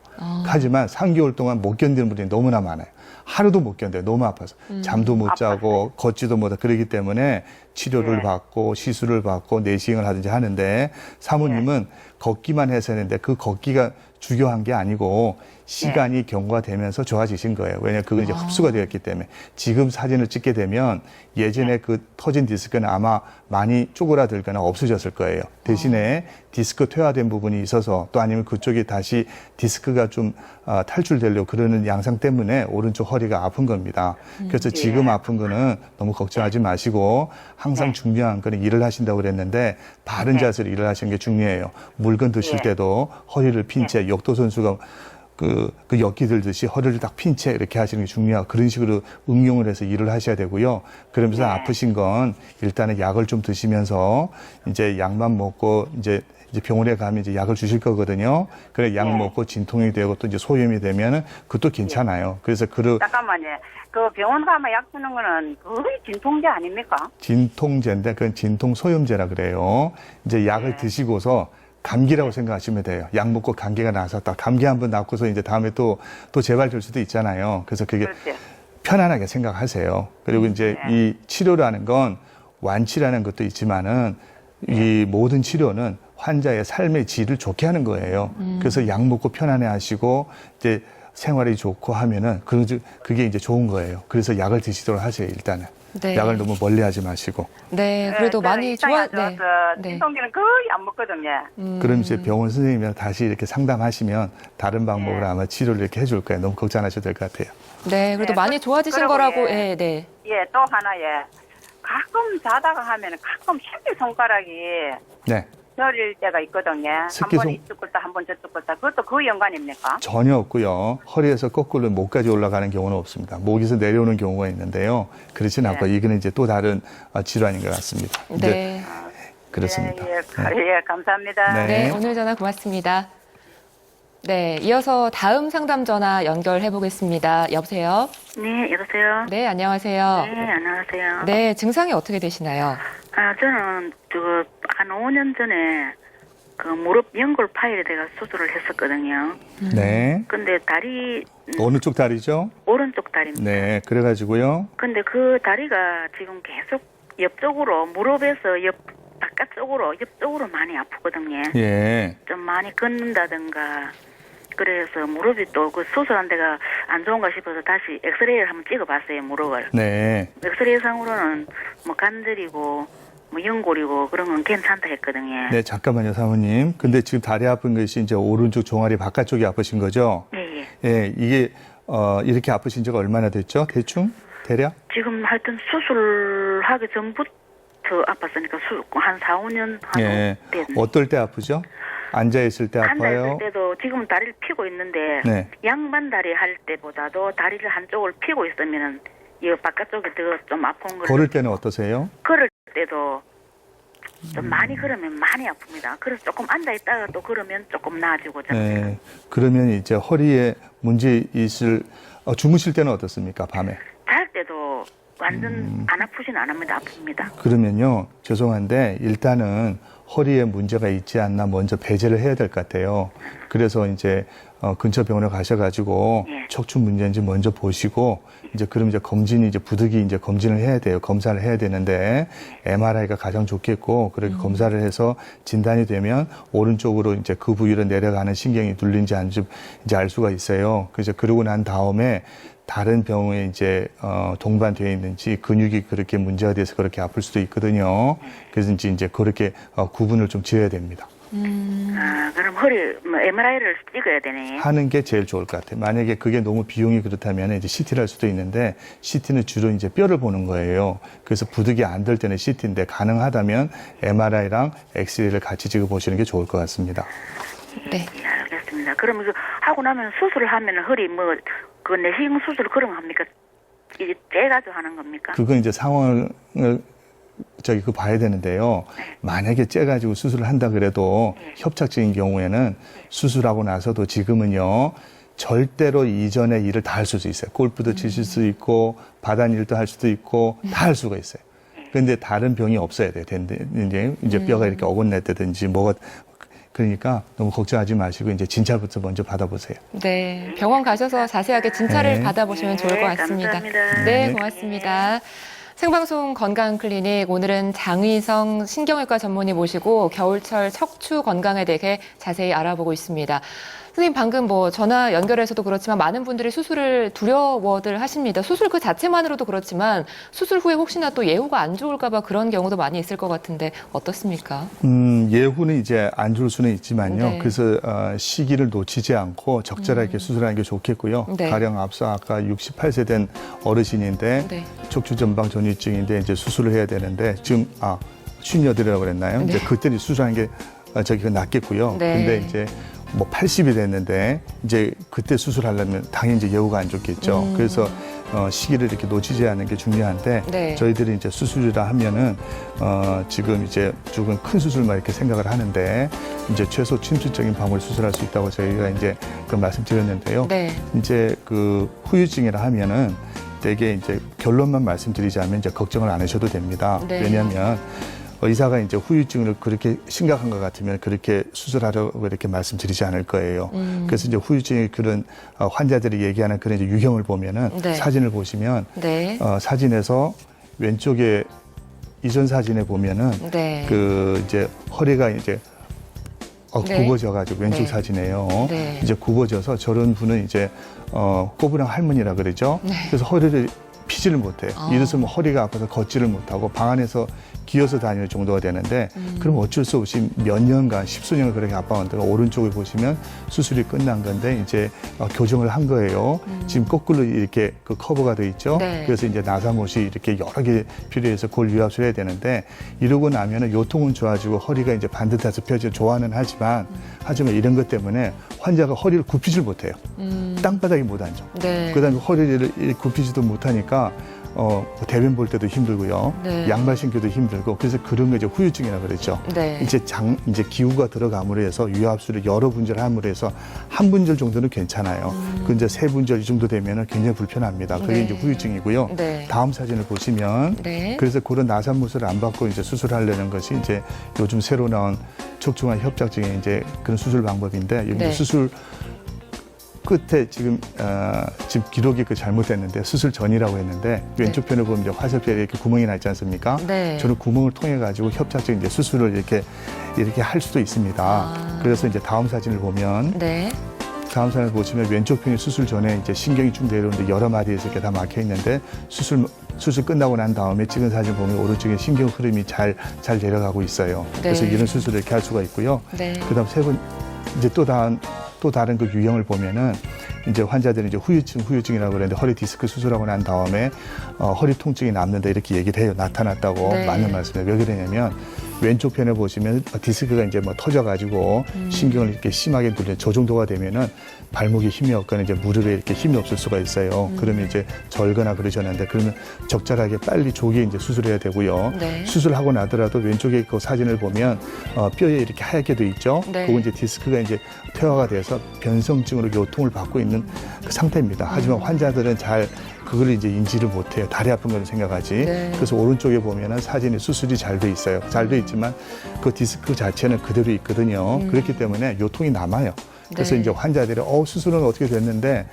하지만 3개월 동안 못 견디는 분들이 너무나 많아요. 하루도 못 견뎌요. 너무 아파서. 잠도 못 자고 걷지도 못하고 그러기 때문에 치료를 예. 받고 시술을 받고 내시경을 하든지 하는데 사모님은 걷기만 해서 했는데 그 걷기가 주요한 게 아니고 시간이 경과되면서 좋아지신 거예요. 왜냐하면 그건 이제 흡수가 되었기 때문에 지금 사진을 찍게 되면 예전에 그 터진 디스크는 아마 많이 쪼그라들거나 없어졌을 거예요. 대신에 디스크 퇴화된 부분이 있어서 또 아니면 그쪽이 다시 디스크가 좀 탈출되려고 그러는 양상 때문에 오른쪽 허리가 아픈 겁니다. 그래서 지금 아픈 거는 너무 걱정하지 마시고 항상 중요한 거는 일을 하신다고 그랬는데 바른 자세로 일을 하시는 게 중요해요. 물건 드실 때도 허리를 핀 채 역도 선수가 그 역기 들듯이 허리를 딱 핀 채 이렇게 하시는 게 중요하고 그런 식으로 응용을 해서 일을 하셔야 되고요. 그러면서 아프신 건 일단은 약을 좀 드시면서 이제 약만 먹고 이제 병원에 가면 이제 약을 주실 거거든요. 그래 약 먹고 진통이 되고 또 이제 소염이 되면은 그것도 괜찮아요. 그래서 잠깐만요. 그 병원 가면 약 주는 거는 거의 진통제 아닙니까? 진통제인데 그건 진통 소염제라 그래요. 이제 약을 드시고서 감기라고 생각하시면 돼요. 약 먹고 감기가 나섰다. 감기 한번 낫고서 이제 다음에 또 재발될 수도 있잖아요. 그래서 그게 그렇죠. 편안하게 생각하세요. 그리고 이제 이 치료라는 건 완치라는 것도 있지만은 이 모든 치료는 환자의 삶의 질을 좋게 하는 거예요. 그래서 약 먹고 편안해 하시고 이제 생활이 좋고 하면은 그게 이제 좋은 거예요. 그래서 약을 드시도록 하세요, 일단은. 네. 약을 너무 멀리 하지 마시고. 네, 그래도 많이 좋아. 네. 네. 진통제는 거의 안 먹거든요. 그럼 이제 병원 선생님이랑 다시 이렇게 상담하시면 다른 방법으로 아마 치료를 이렇게 해줄 거예요. 너무 걱정 안 하셔도 될 것 같아요. 네, 그래도 네, 많이 좋아지신 그리고 거라고. 예. 네, 네. 예, 또 하나 가끔 자다가 하면 가끔 새끼 손가락이 네. 저릴 때가 있거든요. 새끼 한 번 이쪽 걷다 한 번 저쪽 걷다. 그것도 그 연관입니까? 전혀 없고요. 허리에서 거꾸로 목까지 올라가는 경우는 없습니다. 목에서 내려오는 경우가 있는데요. 그렇지는 않고 이거는 이제 또 다른 질환인 것 같습니다. 이제 네. 그렇습니다. 예, 감사합니다. 네. 네, 오늘 전화 고맙습니다. 네, 이어서 다음 상담 전화 연결해 보겠습니다. 여보세요? 네, 여보세요? 네, 안녕하세요. 네, 안녕하세요. 네, 증상이 어떻게 되시나요? 저는 한 5년 전에 그 무릎 연골 파열에 내가 수술을 했었거든요. 네. 근데 다리, 어느 쪽 다리죠? 오른쪽 다리입니다. 네. 그래가지고요. 근데 그 다리가 지금 계속 옆쪽으로, 무릎에서 옆쪽으로 많이 아프거든요. 예. 좀 많이 걷는다든가. 그래서 무릎이 또 그 수술한 데가 안 좋은가 싶어서 다시 엑스레이를 한번 찍어봤어요, 무릎을. 네. 엑스레이 상으로는 뭐 관절이고 뭐 연골이고 그런 건 괜찮다 했거든요. 네, 잠깐만요, 사모님. 근데 지금 다리 아픈 것이 이제 오른쪽 종아리 바깥쪽이 아프신 거죠? 예. 예, 이게 이렇게 아프신 지가 얼마나 됐죠? 대충? 대략? 지금 하여튼 수술하기 전부터 아팠으니까 한 4, 5년 예. 됐네. 어떨 때 아프죠? 앉아있을 때 아파요? 앉아있을 때도 지금 다리를 펴고 있는데 네. 양반 다리 할 때보다도 다리를 한쪽을 펴고 있으면 이 바깥쪽이 더 좀 아픈 걸 걸을 때는 어떠세요? 걸을 때도 좀 많이 걸으면 많이 아픕니다. 그래서 조금 앉아있다가 또 걸으면 조금 나아지고 네. 그러면 이제 허리에 문제 주무실 때는 어떻습니까? 밤에? 잘 때도 완전 안 아프진 않습니다. 아픕니다. 그러면요, 죄송한데 일단은 허리에 문제가 있지 않나 먼저 배제를 해야 될 것 같아요. 그래서 이제 근처 병원에 가셔가지고 예. 척추 문제인지 먼저 보시고 이제 그럼 이제 검진이 이제 부득이 이제 검진을 해야 돼요. 검사를 해야 되는데 MRI가 가장 좋겠고 그렇게 검사를 해서 진단이 되면 오른쪽으로 이제 그 부위로 내려가는 신경이 눌린지 아닌지 이제 알 수가 있어요. 그래서 그러고 난 다음에 다른 병에 이제 동반되어 있는지 근육이 그렇게 문제가 돼서 그렇게 아플 수도 있거든요. 그래서 이제 그렇게 구분을 좀 지어야 됩니다. 그럼 허리 MRI를 찍어야 되네. 하는 게 제일 좋을 것 같아요. 만약에 그게 너무 비용이 그렇다면 이제 CT를 할 수도 있는데 CT는 주로 이제 뼈를 보는 거예요. 그래서 부득이 안 될 때는 CT인데 가능하다면 MRI랑 엑스레이를 같이 찍어 보시는 게 좋을 것 같습니다. 네. 예, 알겠습니다. 그럼 이거 하고 나면 수술을 하면 허리 그 내시경 수술 그런 거 합니까? 이제 째가지고 하는 겁니까? 그건 이제 상황을 봐야 되는데요. 만약에 째가지고 수술을 한다 그래도 협착적인 경우에는 수술하고 나서도 지금은요, 절대로 이전의 일을 다 할 수도 있어요. 골프도 치실 수 있고, 바닷일도 할 수도 있고, 다 할 수가 있어요. 근데 다른 병이 없어야 돼요. 이제 뼈가 이렇게 어긋냈다든지 뭐가, 그러니까 너무 걱정하지 마시고 이제 진찰부터 먼저 받아보세요. 네, 병원 가셔서 자세하게 진찰을 네. 받아보시면 좋을 것 같습니다. 감사합니다. 네, 고맙습니다. 생방송 건강클리닉, 오늘은 장의성 신경외과 전문의 모시고 겨울철 척추 건강에 대해 자세히 알아보고 있습니다. 선생님, 방금 전화 연결해서도 그렇지만 많은 분들이 수술을 두려워들 하십니다. 수술 그 자체만으로도 그렇지만 수술 후에 혹시나 또 예후가 안 좋을까 봐 그런 경우도 많이 있을 것 같은데 어떻습니까? 예후는 이제 안 좋을 수는 있지만요. 네. 그래서 시기를 놓치지 않고 적절하게 수술하는 게 좋겠고요. 네. 가령 앞서 아까 68세 된 어르신인데 네. 척추 전방 전이증인데 이제 수술을 해야 되는데 지금 58이라고 그랬나요? 네. 이제 그때는 수술하는 게 낫겠고요. 네. 근데 이제 80이 됐는데 이제 그때 수술하려면 당연히 이제 예후가 안 좋겠죠. 그래서 시기를 이렇게 놓치지 않는 게 중요한데 네. 저희들이 이제 수술이라 하면은 지금 이제 조금 큰 수술만 이렇게 생각을 하는데 이제 최소 침투적인 방법을 수술할 수 있다고 저희가 이제 그 말씀드렸는데요. 네. 이제 그 후유증이라 하면은 되게 이제 결론만 말씀드리자면 이제 걱정을 안 하셔도 됩니다. 네. 왜냐하면 의사가 이제 후유증을 그렇게 심각한 것 같으면 그렇게 수술하라고 이렇게 말씀드리지 않을 거예요. 그래서 이제 후유증의 그런 환자들이 얘기하는 그런 이제 유형을 보면은 네. 사진을 보시면 네. 사진에서 왼쪽에 이전 사진에 보면은 네. 그 이제 허리가 이제 네. 굽어져가지고 왼쪽 네. 사진이에요. 네. 이제 굽어져서 저런 분은 이제 꼬부랑 할머니라 그러죠. 네. 그래서 허리를 피지를 못해요. 아. 이래서 허리가 아파서 걷지를 못하고 방 안에서 기어서 다닐 정도가 되는데 그럼 어쩔 수 없이 몇 년간 10수년을 그렇게 아파한다가 오른쪽에 보시면 수술이 끝난 건데 이제 교정을 한 거예요. 지금 거꾸로 이렇게 그 커버가 돼 있죠. 네. 그래서 이제 나사못이 이렇게 여러 개 필요해서 그걸 유압수를 해야 되는데 이러고 나면은 요통은 좋아지고 허리가 이제 반듯해서 펴져 좋아는 하지만 이런 것 때문에 환자가 허리를 굽히질 못해요. 땅바닥에 못 앉아. 네. 그다음에 허리를 굽히지도 못하니까 대변 볼 때도 힘들고요. 네. 양말 신기도 힘들고 그래서 그런 거 이제 후유증이라고 그랬죠. 네. 이제 기후가 들어감으로 해서 유압수를 여러 분절함으로 해서 한 분절 정도는 괜찮아요. 그 이제 세 분절 이 정도 되면은 굉장히 불편합니다. 그게 네. 이제 후유증이고요. 네. 다음 사진을 보시면 네. 그래서 그런 나사못을 안 받고 이제 수술하려는 것이 이제 요즘 새로 나온 척추관 협착증의 이제 그런 수술 방법인데 여기 네. 수술 끝에 지금 기록이 잘못됐는데 수술 전이라고 했는데 왼쪽 편을 보면 이제 화살표에 이렇게 구멍이 나 있지 않습니까? 네. 저는 구멍을 통해 가지고 협착증 이제 수술을 이렇게 할 수도 있습니다. 그래서 이제 다음 사진을 보면 네. 다음 사진을 보시면 왼쪽 편이 수술 전에 이제 신경이 쭉 내려오는데 여러 마디에서 이렇게 다 막혀 있는데 수술 끝나고 난 다음에 찍은 사진 보면 오른쪽에 신경 흐름이 잘 내려가고 있어요. 그래서 네. 이런 수술을 이렇게 할 수가 있고요. 네. 그다음 이제 또 다른 그 유형을 보면은 이제 환자들은 이제 후유증이라고 그러는데 허리 디스크 수술하고 난 다음에 허리 통증이 남는다 이렇게 얘기를 해요. 나타났다고. 네. 맞는 말씀이에요. 왜 그러냐면 왼쪽 편에 보시면 디스크가 이제 터져가지고 신경을 이렇게 심하게 눌려 저 정도가 되면은 발목에 힘이 없거나 이제 무릎에 이렇게 힘이 없을 수가 있어요. 그러면 이제 절거나 그러셨는데 그러면 적절하게 빨리 조기에 이제 수술해야 되고요. 네. 수술하고 나더라도 왼쪽에 그 사진을 보면 뼈에 이렇게 하얗게 돼 있죠. 네. 그건 이제 디스크가 이제 퇴화가 돼서 변성증으로 요통을 받고 있는 그 상태입니다. 하지만 환자들은 잘 그걸 이제 인지를 못해요. 다리 아픈 걸 생각하지. 네. 그래서 오른쪽에 보면은 사진이 수술이 잘 돼 있어요. 잘 돼 있지만 그 디스크 자체는 그대로 있거든요. 그렇기 때문에 요통이 남아요. 그래서 네. 이제 환자들이 수술은 어떻게 됐는데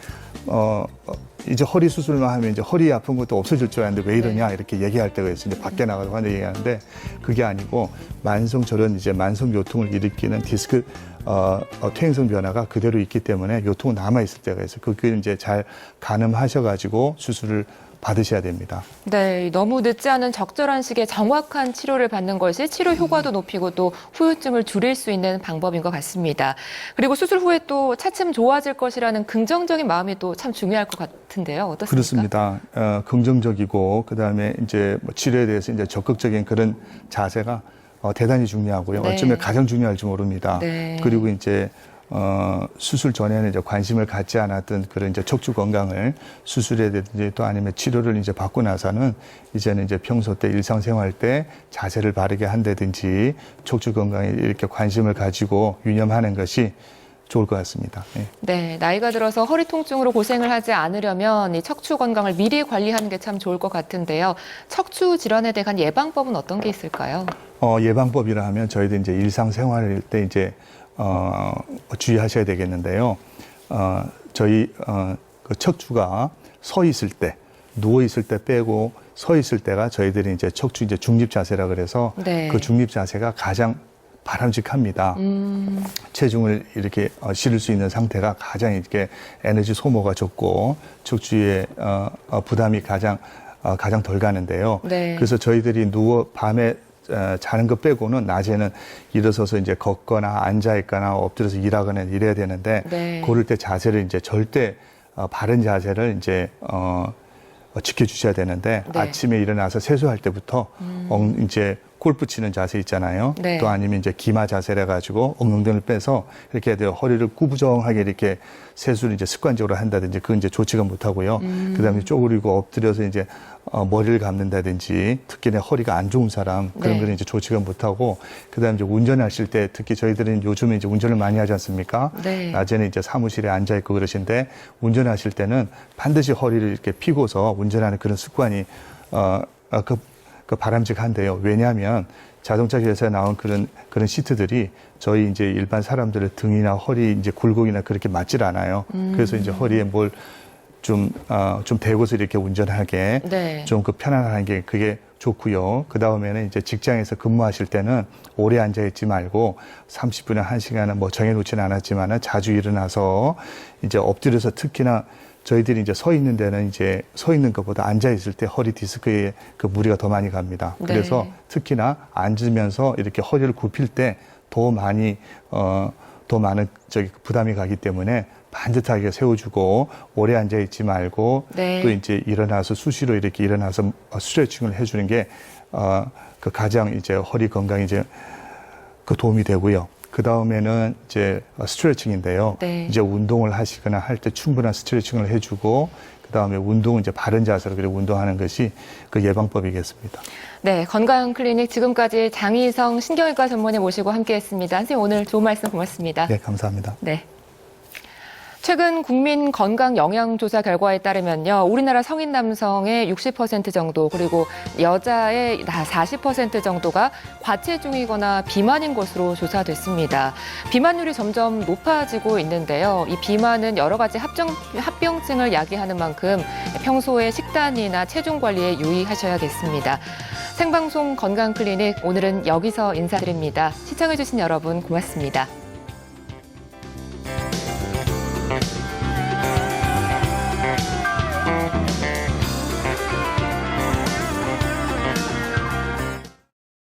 이제 허리 수술만 하면 이제 허리 아픈 것도 없어질 줄 알았는데 왜 이러냐 이렇게 얘기할 때가 있어요. 이제 밖에 나가서 환자 얘기하는데 그게 아니고 만성 요통을 일으키는 디스크 퇴행성 변화가 그대로 있기 때문에 요통은 남아 있을 때가 있어요. 그걸 이제 잘 가늠하셔가지고 수술을 받으셔야 됩니다. 네, 너무 늦지 않은 적절한 시기에 정확한 치료를 받는 것이 치료 효과도 높이고 또 후유증을 줄일 수 있는 방법인 것 같습니다. 그리고 수술 후에 또 차츰 좋아질 것이라는 긍정적인 마음이 또 참 중요할 것 같은데요. 어떻습니까? 그렇습니다. 긍정적이고 그다음에 이제 치료에 대해서 이제 적극적인 그런 자세가 대단히 중요하고요. 네. 어쩌면 가장 중요할지 모릅니다. 네. 그리고 이제 수술 전에는 이제 관심을 갖지 않았던 그런 이제 척추 건강을 수술이라든지 또 아니면 치료를 이제 받고 나서는 이제는 이제 평소 때 일상생활 때 자세를 바르게 한다든지 척추 건강에 이렇게 관심을 가지고 유념하는 것이 좋을 것 같습니다. 네. 네, 나이가 들어서 허리 통증으로 고생을 하지 않으려면 이 척추 건강을 미리 관리하는 게 참 좋을 것 같은데요. 척추 질환에 대한 예방법은 어떤 게 있을까요? 예방법이라 하면 저희들 이제 일상생활일 때 이제 주의하셔야 되겠는데요. 저희 그 척추가 서 있을 때, 누워 있을 때 빼고 서 있을 때가 저희들이 이제 척추 이제 중립 자세라 그래서 네. 그 중립 자세가 가장 바람직합니다. 체중을 이렇게 실을 수 있는 상태가 가장 이렇게 에너지 소모가 적고 척추의 부담이 가장 덜 가는데요. 네. 그래서 저희들이 밤에 자는 것 빼고는 낮에는 일어서서 이제 걷거나 앉아 있거나 엎드려서 일하거나 이래야 되는데 네. 그럴 때 자세를 이제 절대 바른 자세를 이제 지켜주셔야 되는데 네. 아침에 일어나서 세수할 때부터 이제 골프 치는 자세 있잖아요. 네. 또 아니면 이제 기마 자세를 해가지고 엉덩이를 빼서 이렇게 해야 돼요. 허리를 구부정하게 이렇게 세수를 이제 습관적으로 한다든지 그건 이제 좋지가 못하고요. 그다음에 쪼그리고 엎드려서 이제 머리를 감는다든지 특히 내 허리가 안 좋은 사람 그런 네. 거는 이제 좋지가 못하고 그다음에 이제 운전하실 때 특히 저희들은 요즘에 이제 운전을 많이 하지 않습니까? 네. 낮에는 이제 사무실에 앉아 있고 그러신데 운전하실 때는 반드시 허리를 이렇게 펴고서 운전하는 그런 습관이 그 바람직한데요. 왜냐하면 자동차 회사에 나온 그런 시트들이 저희 이제 일반 사람들의 등이나 허리 이제 굴곡이나 그렇게 맞질 않아요. 그래서 이제 허리에 뭘 좀 대고서 이렇게 운전하게 네. 좀 그 편안한 게 그게 좋고요. 그 다음에는 이제 직장에서 근무하실 때는 오래 앉아 있지 말고 30분에 1시간은 뭐 정해놓지는 않았지만은 자주 일어나서 이제 엎드려서 특히나 저희들이 이제 서 있는 데는 이제 서 있는 것보다 앉아 있을 때 허리 디스크에 그 무리가 더 많이 갑니다. 네. 그래서 특히나 앉으면서 이렇게 허리를 굽힐 때 더 많은 부담이 가기 때문에 반듯하게 세워주고 오래 앉아 있지 말고 네. 또 이제 일어나서 수시로 이렇게 일어나서 스트레칭을 해주는 게 그 가장 이제 허리 건강에 이제 그 도움이 되고요. 그 다음에는 이제 스트레칭인데요. 네. 이제 운동을 하시거나 할 때 충분한 스트레칭을 해주고 그 다음에 운동은 이제 바른 자세로 그렇게 운동하는 것이 그 예방법이겠습니다. 네, 건강 클리닉 지금까지 장희성 신경외과 전문의 모시고 함께했습니다. 선생님 오늘 좋은 말씀 고맙습니다. 네, 감사합니다. 네. 최근 국민 건강 영양 조사 결과에 따르면요, 우리나라 성인 남성의 60% 정도 그리고 여자의 40% 정도가 과체중이거나 비만인 것으로 조사됐습니다. 비만율이 점점 높아지고 있는데요. 이 비만은 여러 가지 합병증을 야기하는 만큼 평소에 식단이나 체중 관리에 유의하셔야겠습니다. 생방송 건강 클리닉 오늘은 여기서 인사드립니다. 시청해주신 여러분 고맙습니다.